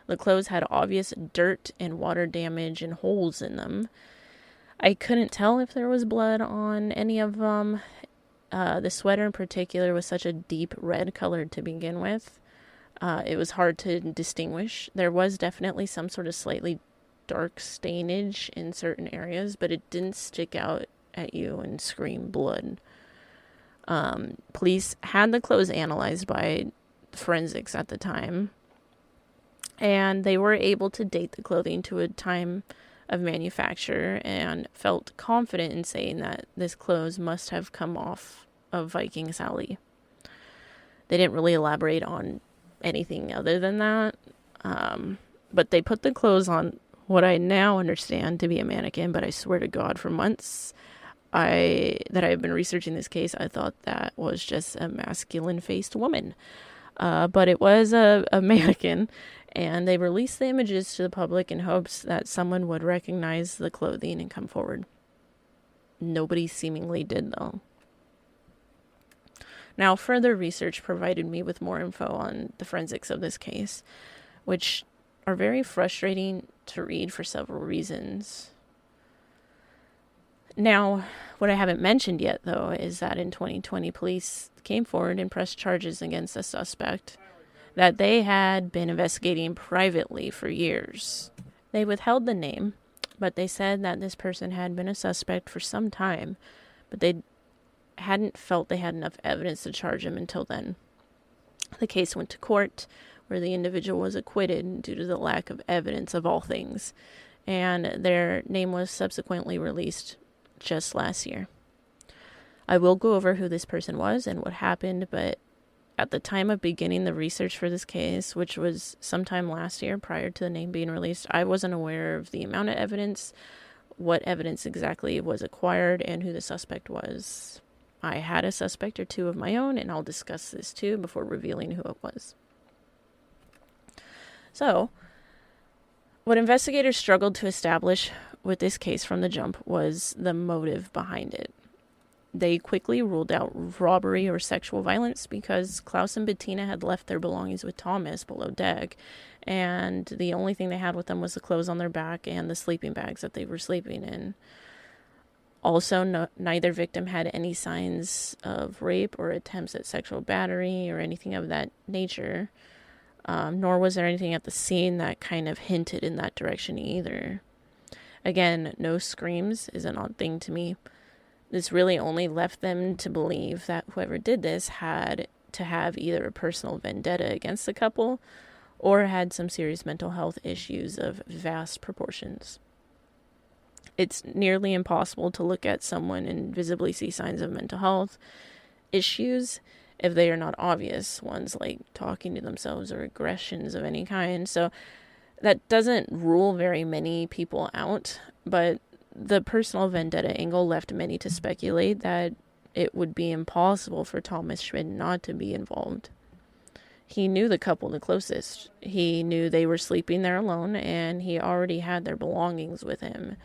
The clothes had obvious dirt and water damage and holes in them. I couldn't tell if there was blood on any of them. The sweater in particular was such a deep red color to begin with. It was hard to distinguish. There was definitely some sort of slightly dark stainage in certain areas, but it didn't stick out at you and scream blood. Police had the clothes analyzed by forensics at the time, and they were able to date the clothing to a time of manufacture and felt confident in saying that this clothes must have come off of Viking Sally. They didn't really elaborate on anything other than that, but they put the clothes on what I now understand to be a mannequin, but I swear to God, for months that I've been researching this case, I thought that was just a masculine-faced woman. But it was a mannequin, and they released the images to the public in hopes that someone would recognize the clothing and come forward. Nobody seemingly did, though. Now, further research provided me with more info on the forensics of this case, which are very frustrating to read for several reasons. Now, what I haven't mentioned yet, though, is that in 2020, police came forward and pressed charges against a suspect that they had been investigating privately for years. They withheld the name, but they said that this person had been a suspect for some time, but they hadn't felt they had enough evidence to charge him until then. The case went to court, where the individual was acquitted due to the lack of evidence of all things, and their name was subsequently released just last year. I will go over who this person was and what happened, but at the time of beginning the research for this case, which was sometime last year prior to the name being released, I wasn't aware of the amount of evidence, what evidence exactly was acquired, and who the suspect was. I had a suspect or two of my own, and I'll discuss this too before revealing who it was. So, what investigators struggled to establish with this case from the jump was the motive behind it. They quickly ruled out robbery or sexual violence because Klaus and Bettina had left their belongings with Thomas below deck, and the only thing they had with them was the clothes on their back and the sleeping bags that they were sleeping in. Also, neither victim had any signs of rape or attempts at sexual battery or anything of that nature, nor was there anything at the scene that kind of hinted in that direction either. Again, no screams is an odd thing to me. This really only left them to believe that whoever did this had to have either a personal vendetta against the couple or had some serious mental health issues of vast proportions. It's nearly impossible to look at someone and visibly see signs of mental health issues if they are not obvious ones, like talking to themselves or aggressions of any kind. So that doesn't rule very many people out, but the personal vendetta angle left many to speculate that it would be impossible for Thomas Schmidt not to be involved. He knew the couple the closest. He knew they were sleeping there alone, and he already had their belongings with him.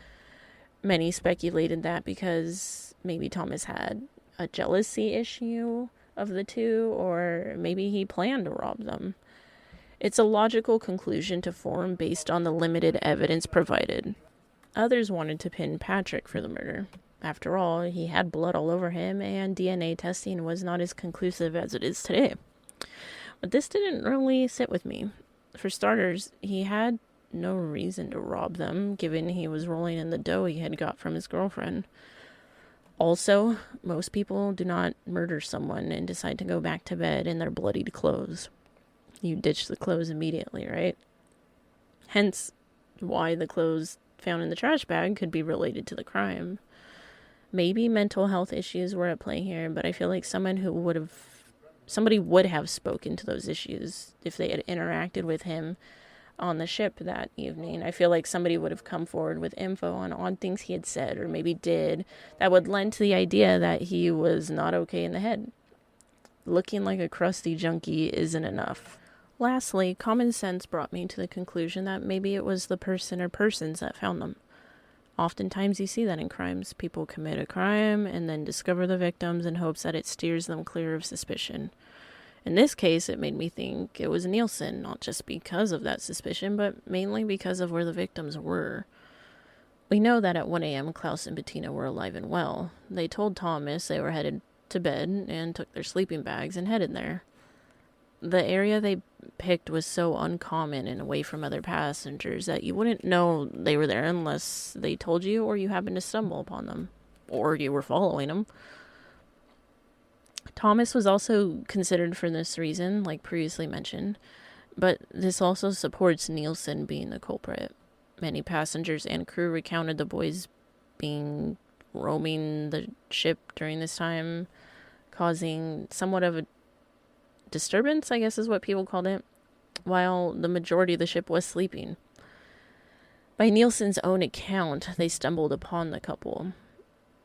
Many speculated that because maybe Thomas had a jealousy issue of the two, or maybe he planned to rob them. It's a logical conclusion to form based on the limited evidence provided. Others wanted to pin Patrick for the murder. After all, he had blood all over him, and DNA testing was not as conclusive as it is today. But this didn't really sit with me. For starters, he had no reason to rob them, given he was rolling in the dough he had got from his girlfriend. Also, most people do not murder someone and decide to go back to bed in their bloodied clothes. You ditch the clothes immediately, right? Hence, why the clothes found in the trash bag could be related to the crime. Maybe mental health issues were at play here, but I feel like somebody would have spoken to those issues if they had interacted with him on the ship that evening. I feel like somebody would have come forward with info on odd things he had said or maybe did that would lend to the idea that he was not okay in the head. Looking like a crusty junkie isn't enough. Lastly, common sense brought me to the conclusion that maybe it was the person or persons that found them. Oftentimes you see that in crimes. People commit a crime and then discover the victims in hopes that it steers them clear of suspicion. In this case, it made me think it was Nielsen, not just because of that suspicion, but mainly because of where the victims were. We know that at 1 a.m. Klaus and Bettina were alive and well. They told Thomas they were headed to bed and took their sleeping bags and headed there. The area they picked was so uncommon and away from other passengers that you wouldn't know they were there unless they told you or you happened to stumble upon them, or you were following them. Thomas was also considered for this reason, like previously mentioned, but this also supports Nielsen being the culprit. Many passengers and crew recounted the boys being roaming the ship during this time, causing somewhat of a disturbance, I guess is what people called it, while the majority of the ship was sleeping. By Nielsen's own account, they stumbled upon the couple.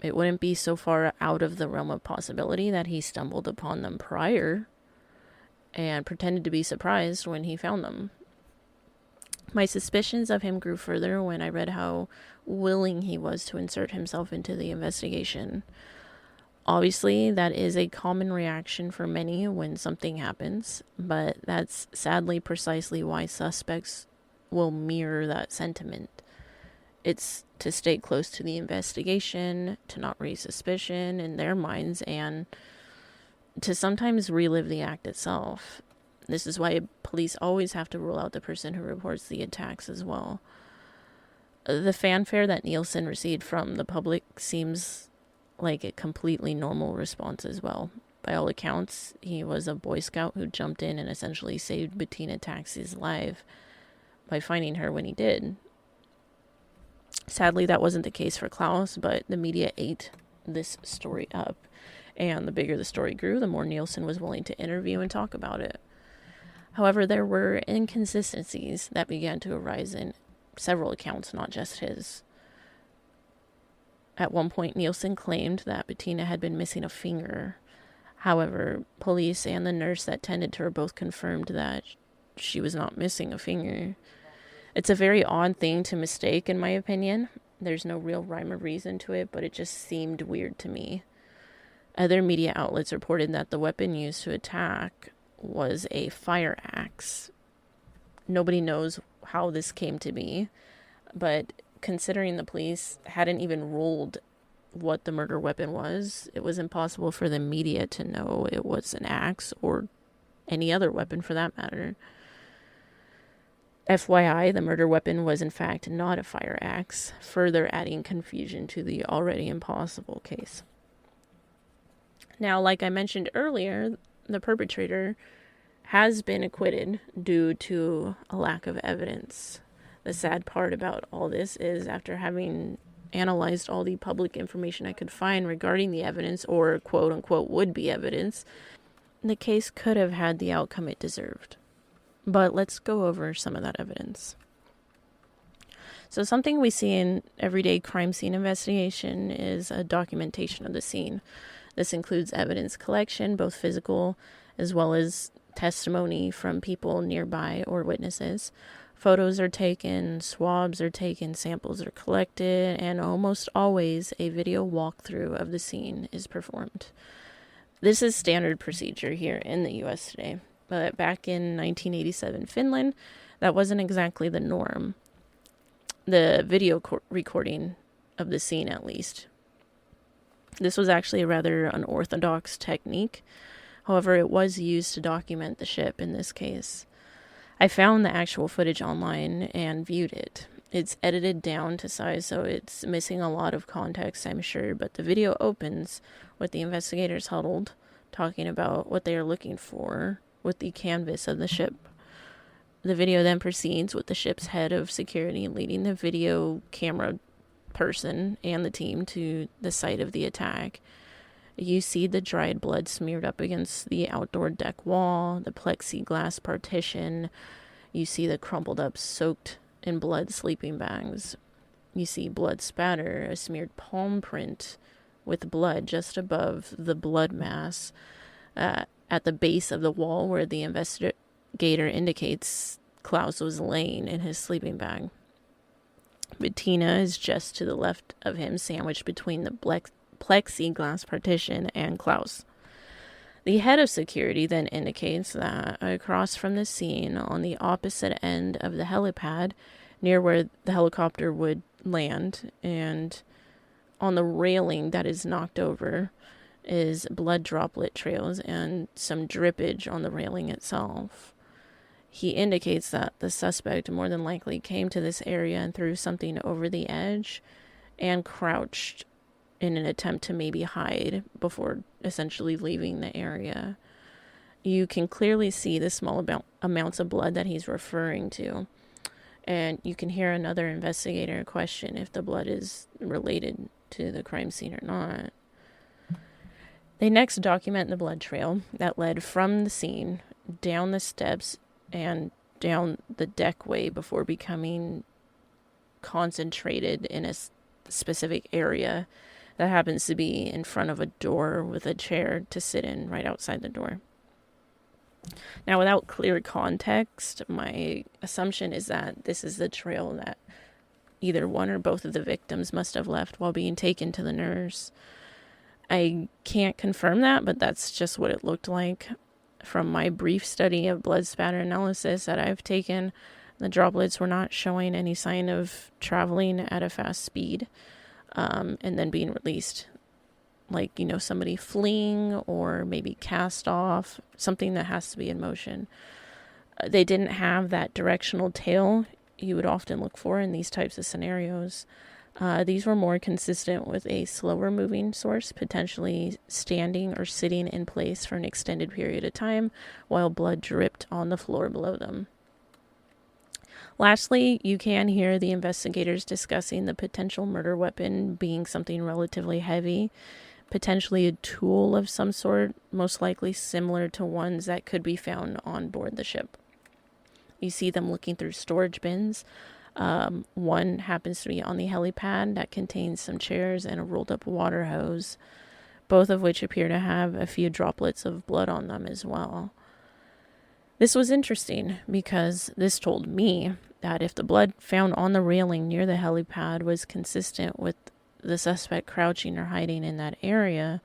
It wouldn't be so far out of the realm of possibility that he stumbled upon them prior and pretended to be surprised when he found them. My suspicions of him grew further when I read how willing he was to insert himself into the investigation. Obviously, that is a common reaction for many when something happens, but that's sadly precisely why suspects will mirror that sentiment. It's to stay close to the investigation, to not raise suspicion in their minds, and to sometimes relive the act itself. This is why police always have to rule out the person who reports the attacks as well. The fanfare that Nielsen received from the public seems like a completely normal response as well. By all accounts, he was a Boy Scout who jumped in and essentially saved Bettina Taxi's life by finding her when he did. Sadly, that wasn't the case for Klaus, but the media ate this story up. And the bigger the story grew, the more Nielsen was willing to interview and talk about it. However, there were inconsistencies that began to arise in several accounts, not just his. At one point, Nielsen claimed that Bettina had been missing a finger. However, police and the nurse that tended to her both confirmed that she was not missing a finger. It's a very odd thing to mistake, in my opinion. There's no real rhyme or reason to it, but it just seemed weird to me. Other media outlets reported that the weapon used to attack was a fire axe. Nobody knows how this came to be, but considering the police hadn't even ruled what the murder weapon was, it was impossible for the media to know it was an axe or any other weapon for that matter. FYI, the murder weapon was in fact not a fire axe, further adding confusion to the already impossible case. Now, like I mentioned earlier, the perpetrator has been acquitted due to a lack of evidence. The sad part about all this is, after having analyzed all the public information I could find regarding the evidence, or quote-unquote would-be evidence, the case could have had the outcome it deserved. But let's go over some of that evidence. So something we see in everyday crime scene investigation is a documentation of the scene. This includes evidence collection, both physical as well as testimony from people nearby or witnesses. Photos are taken, swabs are taken, samples are collected, and almost always a video walkthrough of the scene is performed. This is standard procedure here in the US today, but back in 1987 Finland, that wasn't exactly the norm. The video recording of the scene, at least. This was actually a rather unorthodox technique. However, it was used to document the ship in this case. I found the actual footage online and viewed it. It's edited down to size, so it's missing a lot of context, I'm sure, but the video opens with the investigators huddled, talking about what they are looking for with the canvas of the ship. The video then proceeds with the ship's head of security leading the video camera person and the team to the site of the attack. You see the dried blood smeared up against the outdoor deck wall, the plexiglass partition. You see the crumpled up, soaked in blood sleeping bags. You see blood spatter, a smeared palm print with blood just above the blood mass at the base of the wall where the investigator indicates Klaus was laying in his sleeping bag. Bettina is just to the left of him, sandwiched between the plexiglass partition and Klaus. The head of security then indicates that across from the scene, on the opposite end of the helipad, near where the helicopter would land, and on the railing that is knocked over, is blood droplet trails and some drippage on the railing itself. He indicates that the suspect more than likely came to this area and threw something over the edge and crouched in an attempt to maybe hide before essentially leaving the area. You can clearly see the small amounts of blood that he's referring to. And you can hear another investigator question if the blood is related to the crime scene or not. They next document the blood trail that led from the scene down the steps and down the deckway before becoming concentrated in a specific area that happens to be in front of a door with a chair to sit in right outside the door. Now, without clear context, my assumption is that this is the trail that either one or both of the victims must have left while being taken to the nurse. I can't confirm that, but that's just what it looked like. From my brief study of blood spatter analysis that I've taken, the droplets were not showing any sign of traveling at a fast speed and then being released. Like, somebody fleeing or maybe cast off, something that has to be in motion. They didn't have that directional tail you would often look for in these types of scenarios. These were more consistent with a slower moving source, potentially standing or sitting in place for an extended period of time while blood dripped on the floor below them. Lastly, you can hear the investigators discussing the potential murder weapon being something relatively heavy, potentially a tool of some sort, most likely similar to ones that could be found on board the ship. You see them looking through storage bins. One happens to be on the helipad that contains some chairs and a rolled up water hose, both of which appear to have a few droplets of blood on them as well. This was interesting because this told me that if the blood found on the railing near the helipad was consistent with the suspect crouching or hiding in that area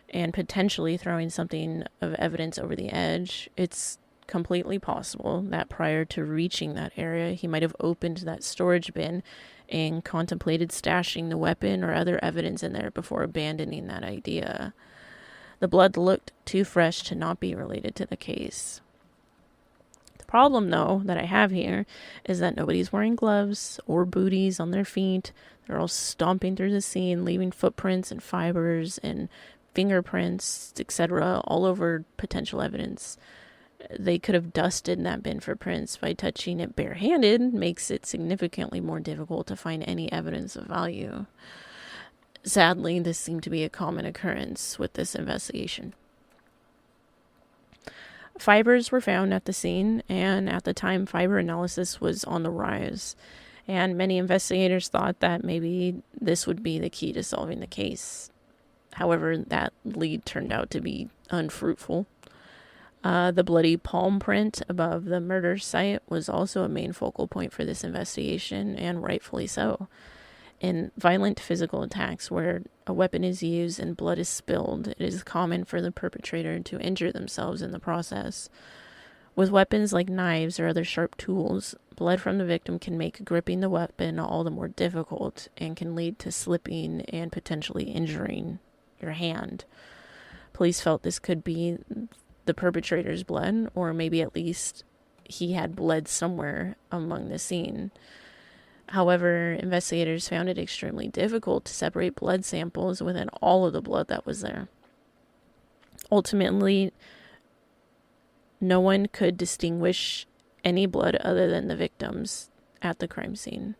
and potentially throwing something of evidence over the edge, it's completely possible that prior to reaching that area, he might have opened that storage bin and contemplated stashing the weapon or other evidence in there before abandoning that idea. The blood looked too fresh to not be related to the case. The Problem, though, that I have here is that nobody's wearing gloves or booties on their feet. They're all stomping through the scene, leaving footprints and fibers and fingerprints, etc., all over potential evidence. They could have dusted that bin for prints. By touching it barehanded makes it significantly more difficult to find any evidence of value. Sadly, this seemed to be a common occurrence with this investigation. Fibers were found at the scene, and at the time, fiber analysis was on the rise, and many investigators thought that maybe this would be the key to solving the case. However, that lead turned out to be unfruitful. The bloody palm print above the murder site was also a main focal point for this investigation, and rightfully so. In violent physical attacks where a weapon is used and blood is spilled, it is common for the perpetrator to injure themselves in the process. With weapons like knives or other sharp tools, blood from the victim can make gripping the weapon all the more difficult and can lead to slipping and potentially injuring your hand. Police felt this could be the perpetrator's blood, or maybe at least he had bled somewhere among the scene. However, investigators found it extremely difficult to separate blood samples within all of the blood that was there. Ultimately, no one could distinguish any blood other than the victims at the crime scene.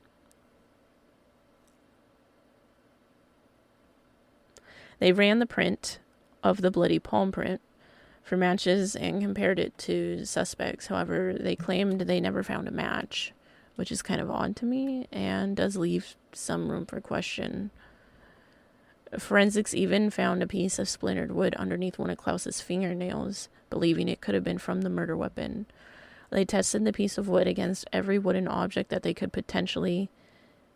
They ran the print of the bloody palm print for matches and compared it to suspects. However, they claimed they never found a match, which is kind of odd to me and does leave some room for question. Forensics even found a piece of splintered wood underneath one of Klaus's fingernails, believing it could have been from the murder weapon. They tested the piece of wood against every wooden object that they could potentially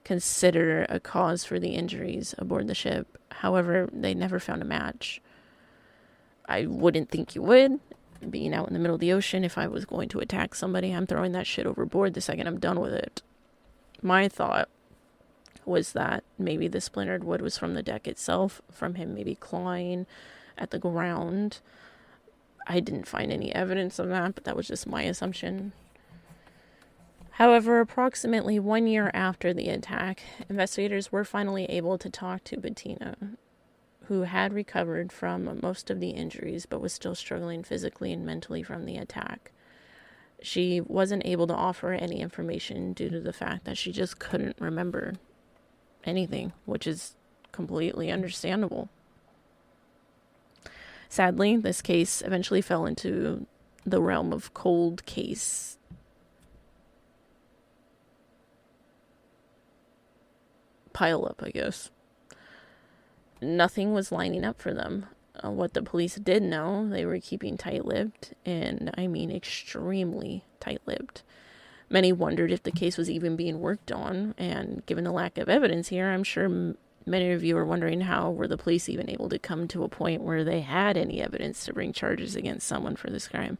consider a cause for the injuries aboard the ship. However, they never found a match. I wouldn't think you would. Being out in the middle of the ocean, if I was going to attack somebody, I'm throwing that shit overboard the second I'm done with it. My thought was that maybe the splintered wood was from the deck itself, from him maybe clawing at the ground. I didn't find any evidence of that, but that was just my assumption. However, approximately 1 year after the attack, investigators were finally able to talk to Bettina, who had recovered from most of the injuries but was still struggling physically and mentally from the attack. She wasn't able to offer any information due to the fact that she just couldn't remember anything, which is completely understandable. Sadly, this case eventually fell into the realm of cold case pile up, I guess. Nothing was lining up for them. What the police did know, they were keeping tight-lipped, and I mean extremely tight-lipped. Many wondered if the case was even being worked on, and given the lack of evidence here, I'm sure many of you are wondering how were the police even able to come to a point where they had any evidence to bring charges against someone for this crime.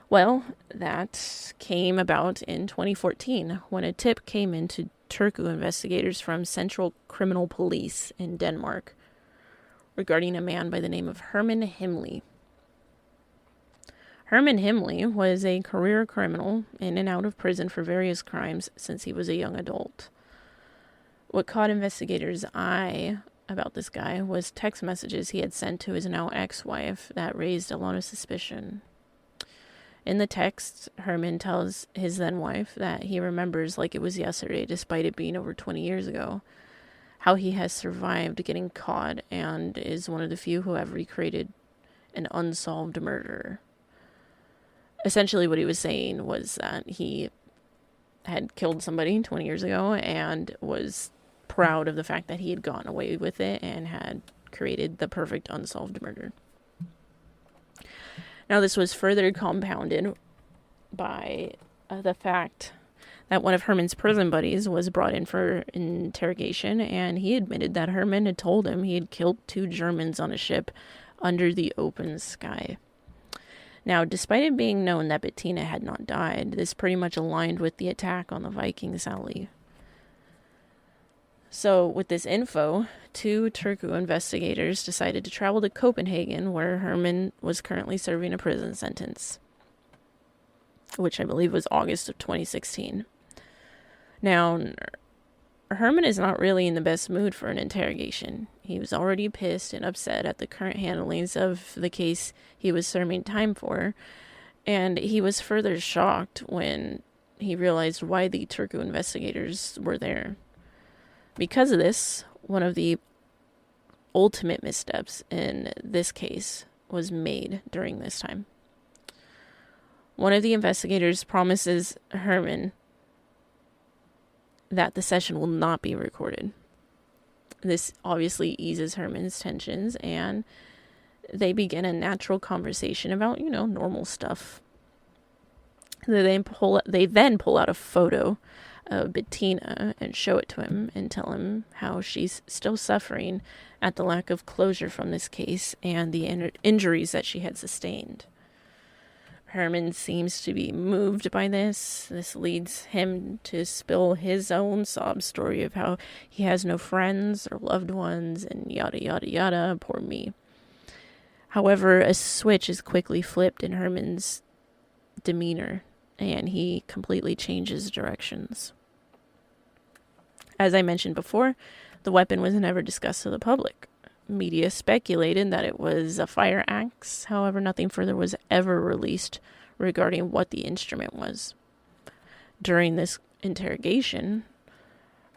Well, that came about in 2014 when a tip came into Turku investigators from Central Criminal Police in Denmark regarding a man by the name of Herman Himley. Herman Himley was a career criminal in and out of prison for various crimes since he was a young adult. What caught investigators' eye about this guy was text messages he had sent to his now ex-wife that raised a lot of suspicion. In the text, Herman tells his then-wife that he remembers like it was yesterday, despite it being over 20 years ago, how he has survived getting caught and is one of the few who have recreated an unsolved murder. Essentially what he was saying was that he had killed somebody 20 years ago and was proud of the fact that he had gotten away with it and had created the perfect unsolved murder. Now, this was further compounded by the fact that one of Herman's prison buddies was brought in for interrogation, and he admitted that Herman had told him he had killed 2 Germans on a ship under the open sky. Now, despite it being known that Bettina had not died, this pretty much aligned with the attack on the Viking Sally. So, with this info, 2 Turku investigators decided to travel to Copenhagen, where Herman was currently serving a prison sentence. which I believe was August of 2016. Now, Herman is not really in the best mood for an interrogation. He was already pissed and upset at the current handlings of the case he was serving time for, and he was further shocked when he realized why the Turku investigators were there. Because of this, one of the ultimate missteps in this case was made during this time. One of the investigators promises Herman that the session will not be recorded. This obviously eases Herman's tensions, and they begin a natural conversation about, normal stuff. They then pull out a photo of Bettina and show it to him and tell him how she's still suffering at the lack of closure from this case and the injuries that she had sustained. Herman seems to be moved by this. This leads him to spill his own sob story of how he has no friends or loved ones and yada, yada, yada, poor me. However, a switch is quickly flipped in Herman's demeanor, and he completely changes directions. As I mentioned before, the weapon was never discussed to the public. Media speculated that it was a fire axe. However, nothing further was ever released regarding what the instrument was. During this interrogation,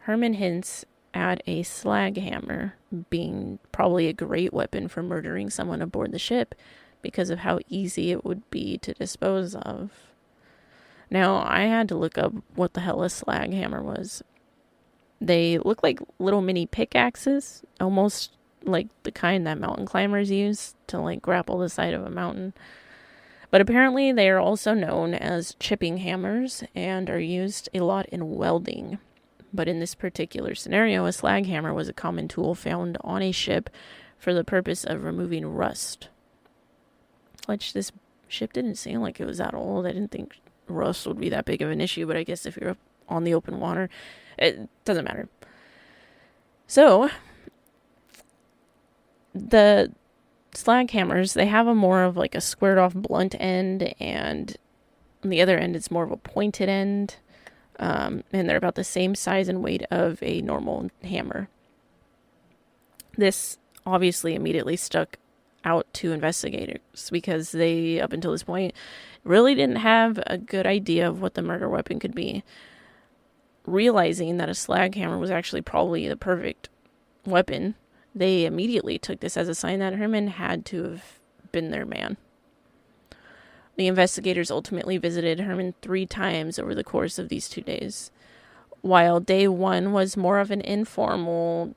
Herman hints at a slag hammer being probably a great weapon for murdering someone aboard the ship because of how easy it would be to dispose of. Now, I had to look up what the hell a slag hammer was. They look like little mini pickaxes, almost like the kind that mountain climbers use to grapple the side of a mountain. But apparently they are also known as chipping hammers and are used a lot in welding. But in this particular scenario, a slag hammer was a common tool found on a ship for the purpose of removing rust. Which this ship didn't seem like it was that old. I didn't think rust would be that big of an issue, but I guess if you're up on the open water, it doesn't matter. So, the slag hammers, they have a more of a squared off blunt end, and on the other end it's more of a pointed end, and they're about the same size and weight of a normal hammer. This obviously immediately stuck out to investigators because they, up until this point, really didn't have a good idea of what the murder weapon could be. Realizing that a slag hammer was actually probably the perfect weapon, they immediately took this as a sign that Herman had to have been their man. The investigators ultimately visited Herman 3 times over the course of these 2 days. While day 1 was more of an informal,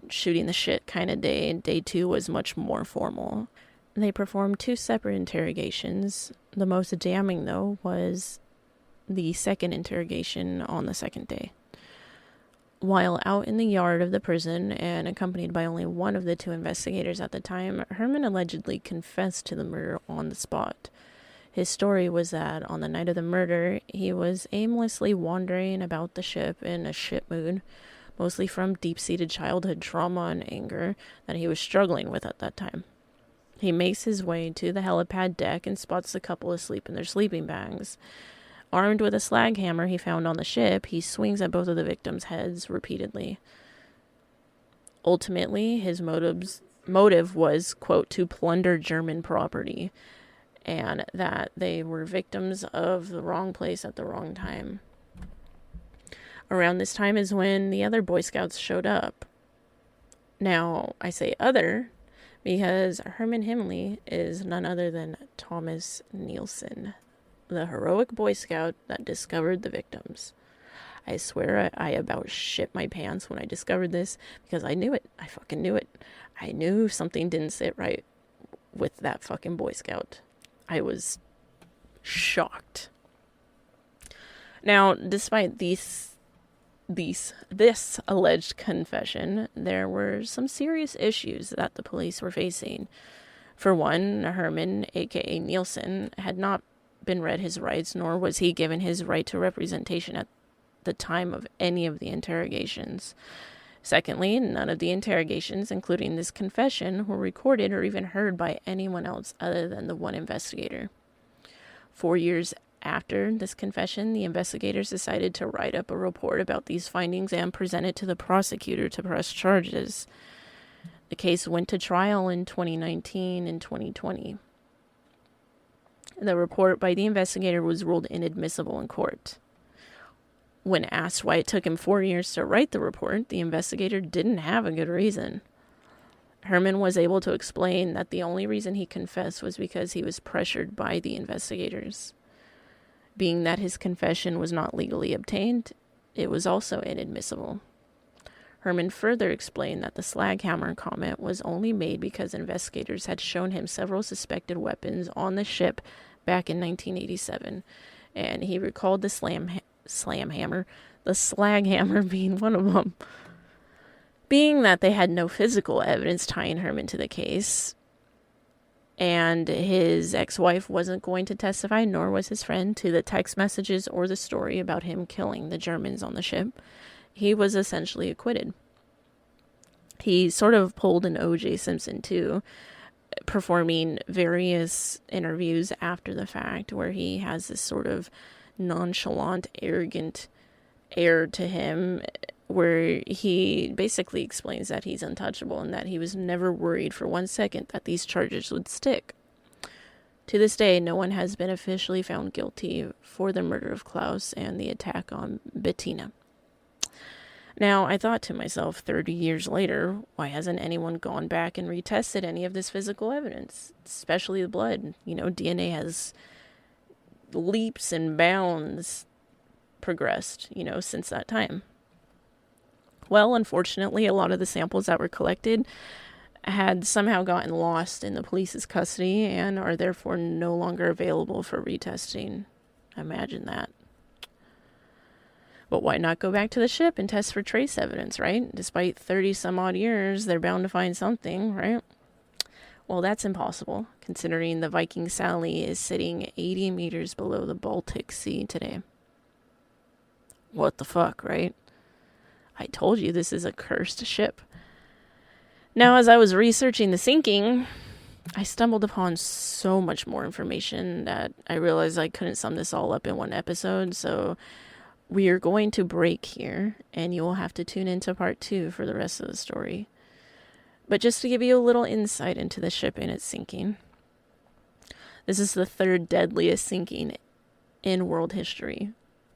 shooting the shit kind of day, and day 2 was much more formal. They performed 2 separate interrogations. The most damning, though, was the second interrogation on the second day. While out in the yard of the prison and accompanied by only one of the 2 investigators at the time, Herman allegedly confessed to the murder on the spot. His story was that on the night of the murder, he was aimlessly wandering about the ship in a shit mood, mostly from deep-seated childhood trauma and anger that he was struggling with at that time. He makes his way to the helipad deck and spots the couple asleep in their sleeping bags. Armed with a slag hammer he found on the ship, he swings at both of the victims' heads repeatedly. Ultimately, his motive was, quote, to plunder German property, and that they were victims of the wrong place at the wrong time. Around this time is when the other Boy Scouts showed up. Now, I say other because Herman Himley is none other than Thomas Nielsen, the heroic Boy Scout that discovered the victims. I swear I about shit my pants when I discovered this because I knew it. I fucking knew it. I knew something didn't sit right with that fucking Boy Scout. I was shocked. Now, despite this alleged confession, there were some serious issues that the police were facing. For one, Herman, aka Nielsen, had not been read his rights, nor was he given his right to representation at the time of any of the interrogations. Secondly, none of the interrogations, including this confession, were recorded or even heard by anyone else other than the one investigator. 4 years After this confession, the investigators decided to write up a report about these findings and present it to the prosecutor to press charges. The case went to trial in 2019 and 2020. The report by the investigator was ruled inadmissible in court. When asked why it took him 4 years to write the report, the investigator didn't have a good reason. Herman was able to explain that the only reason he confessed was because he was pressured by the investigators. Being that his confession was not legally obtained, it was also inadmissible. Herman further explained that the slag hammer comment was only made because investigators had shown him several suspected weapons on the ship back in 1987, and he recalled the slag hammer being one of them. Being that they had no physical evidence tying Herman to the case, and his ex-wife wasn't going to testify, nor was his friend, to the text messages or the story about him killing the Germans on the ship, he was essentially acquitted. He sort of pulled an O.J. Simpson too, performing various interviews after the fact where he has this sort of nonchalant, arrogant air to him, where he basically explains that he's untouchable and that he was never worried for 1 second that these charges would stick. To this day, no one has been officially found guilty for the murder of Klaus and the attack on Bettina. Now, I thought to myself, 30 years later, why hasn't anyone gone back and retested any of this physical evidence, especially the blood? DNA has leaps and bounds progressed, since that time. Well, unfortunately, a lot of the samples that were collected had somehow gotten lost in the police's custody and are therefore no longer available for retesting. Imagine that. But why not go back to the ship and test for trace evidence, right? Despite 30 some odd years, they're bound to find something, right? Well, that's impossible, considering the Viking Sally is sitting 80 meters below the Baltic Sea today. What the fuck, right? I told you this is a cursed ship. Now, as I was researching the sinking, I stumbled upon so much more information that I realized I couldn't sum this all up in one episode, so we are going to break here, and you will have to tune into part 2 for the rest of the story. But just to give you a little insight into the ship and its sinking, this is the third deadliest sinking in world history,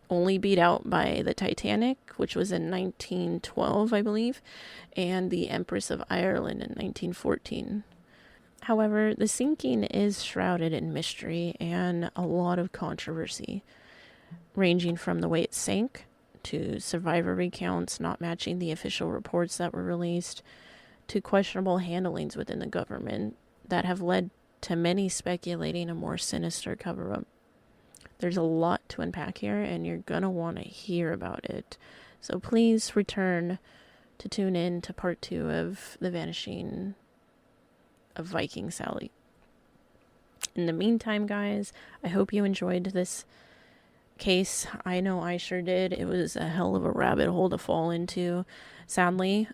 only beat out by the Titanic, which was in 1912, I believe, and the Empress of Ireland in 1914. However, the sinking is shrouded in mystery and a lot of controversy, ranging from the way it sank to survivor recounts not matching the official reports that were released, to questionable handlings within the government that have led to many speculating a more sinister cover-up. There's a lot to unpack here, and you're going to want to hear about it. So please return to tune in to part 2 of The Vanishing of Viking Sally. In the meantime, guys, I hope you enjoyed this case. I know I sure did. It was a hell of a rabbit hole to fall into. Sadly,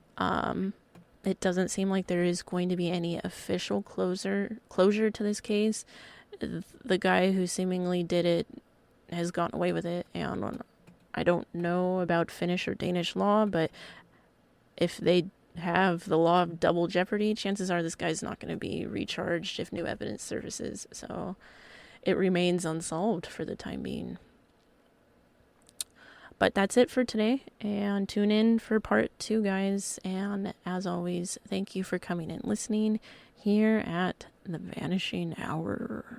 it doesn't seem like there is going to be any official closure to this case. The guy who seemingly did it has gotten away with it, and I don't know about Finnish or Danish law, but if they have the law of double jeopardy, chances are this guy's not going to be recharged if new evidence surfaces, so it remains unsolved for the time being. But that's it for today, and tune in for part 2, guys, and as always, thank you for coming and listening here at The Vanishing Hour.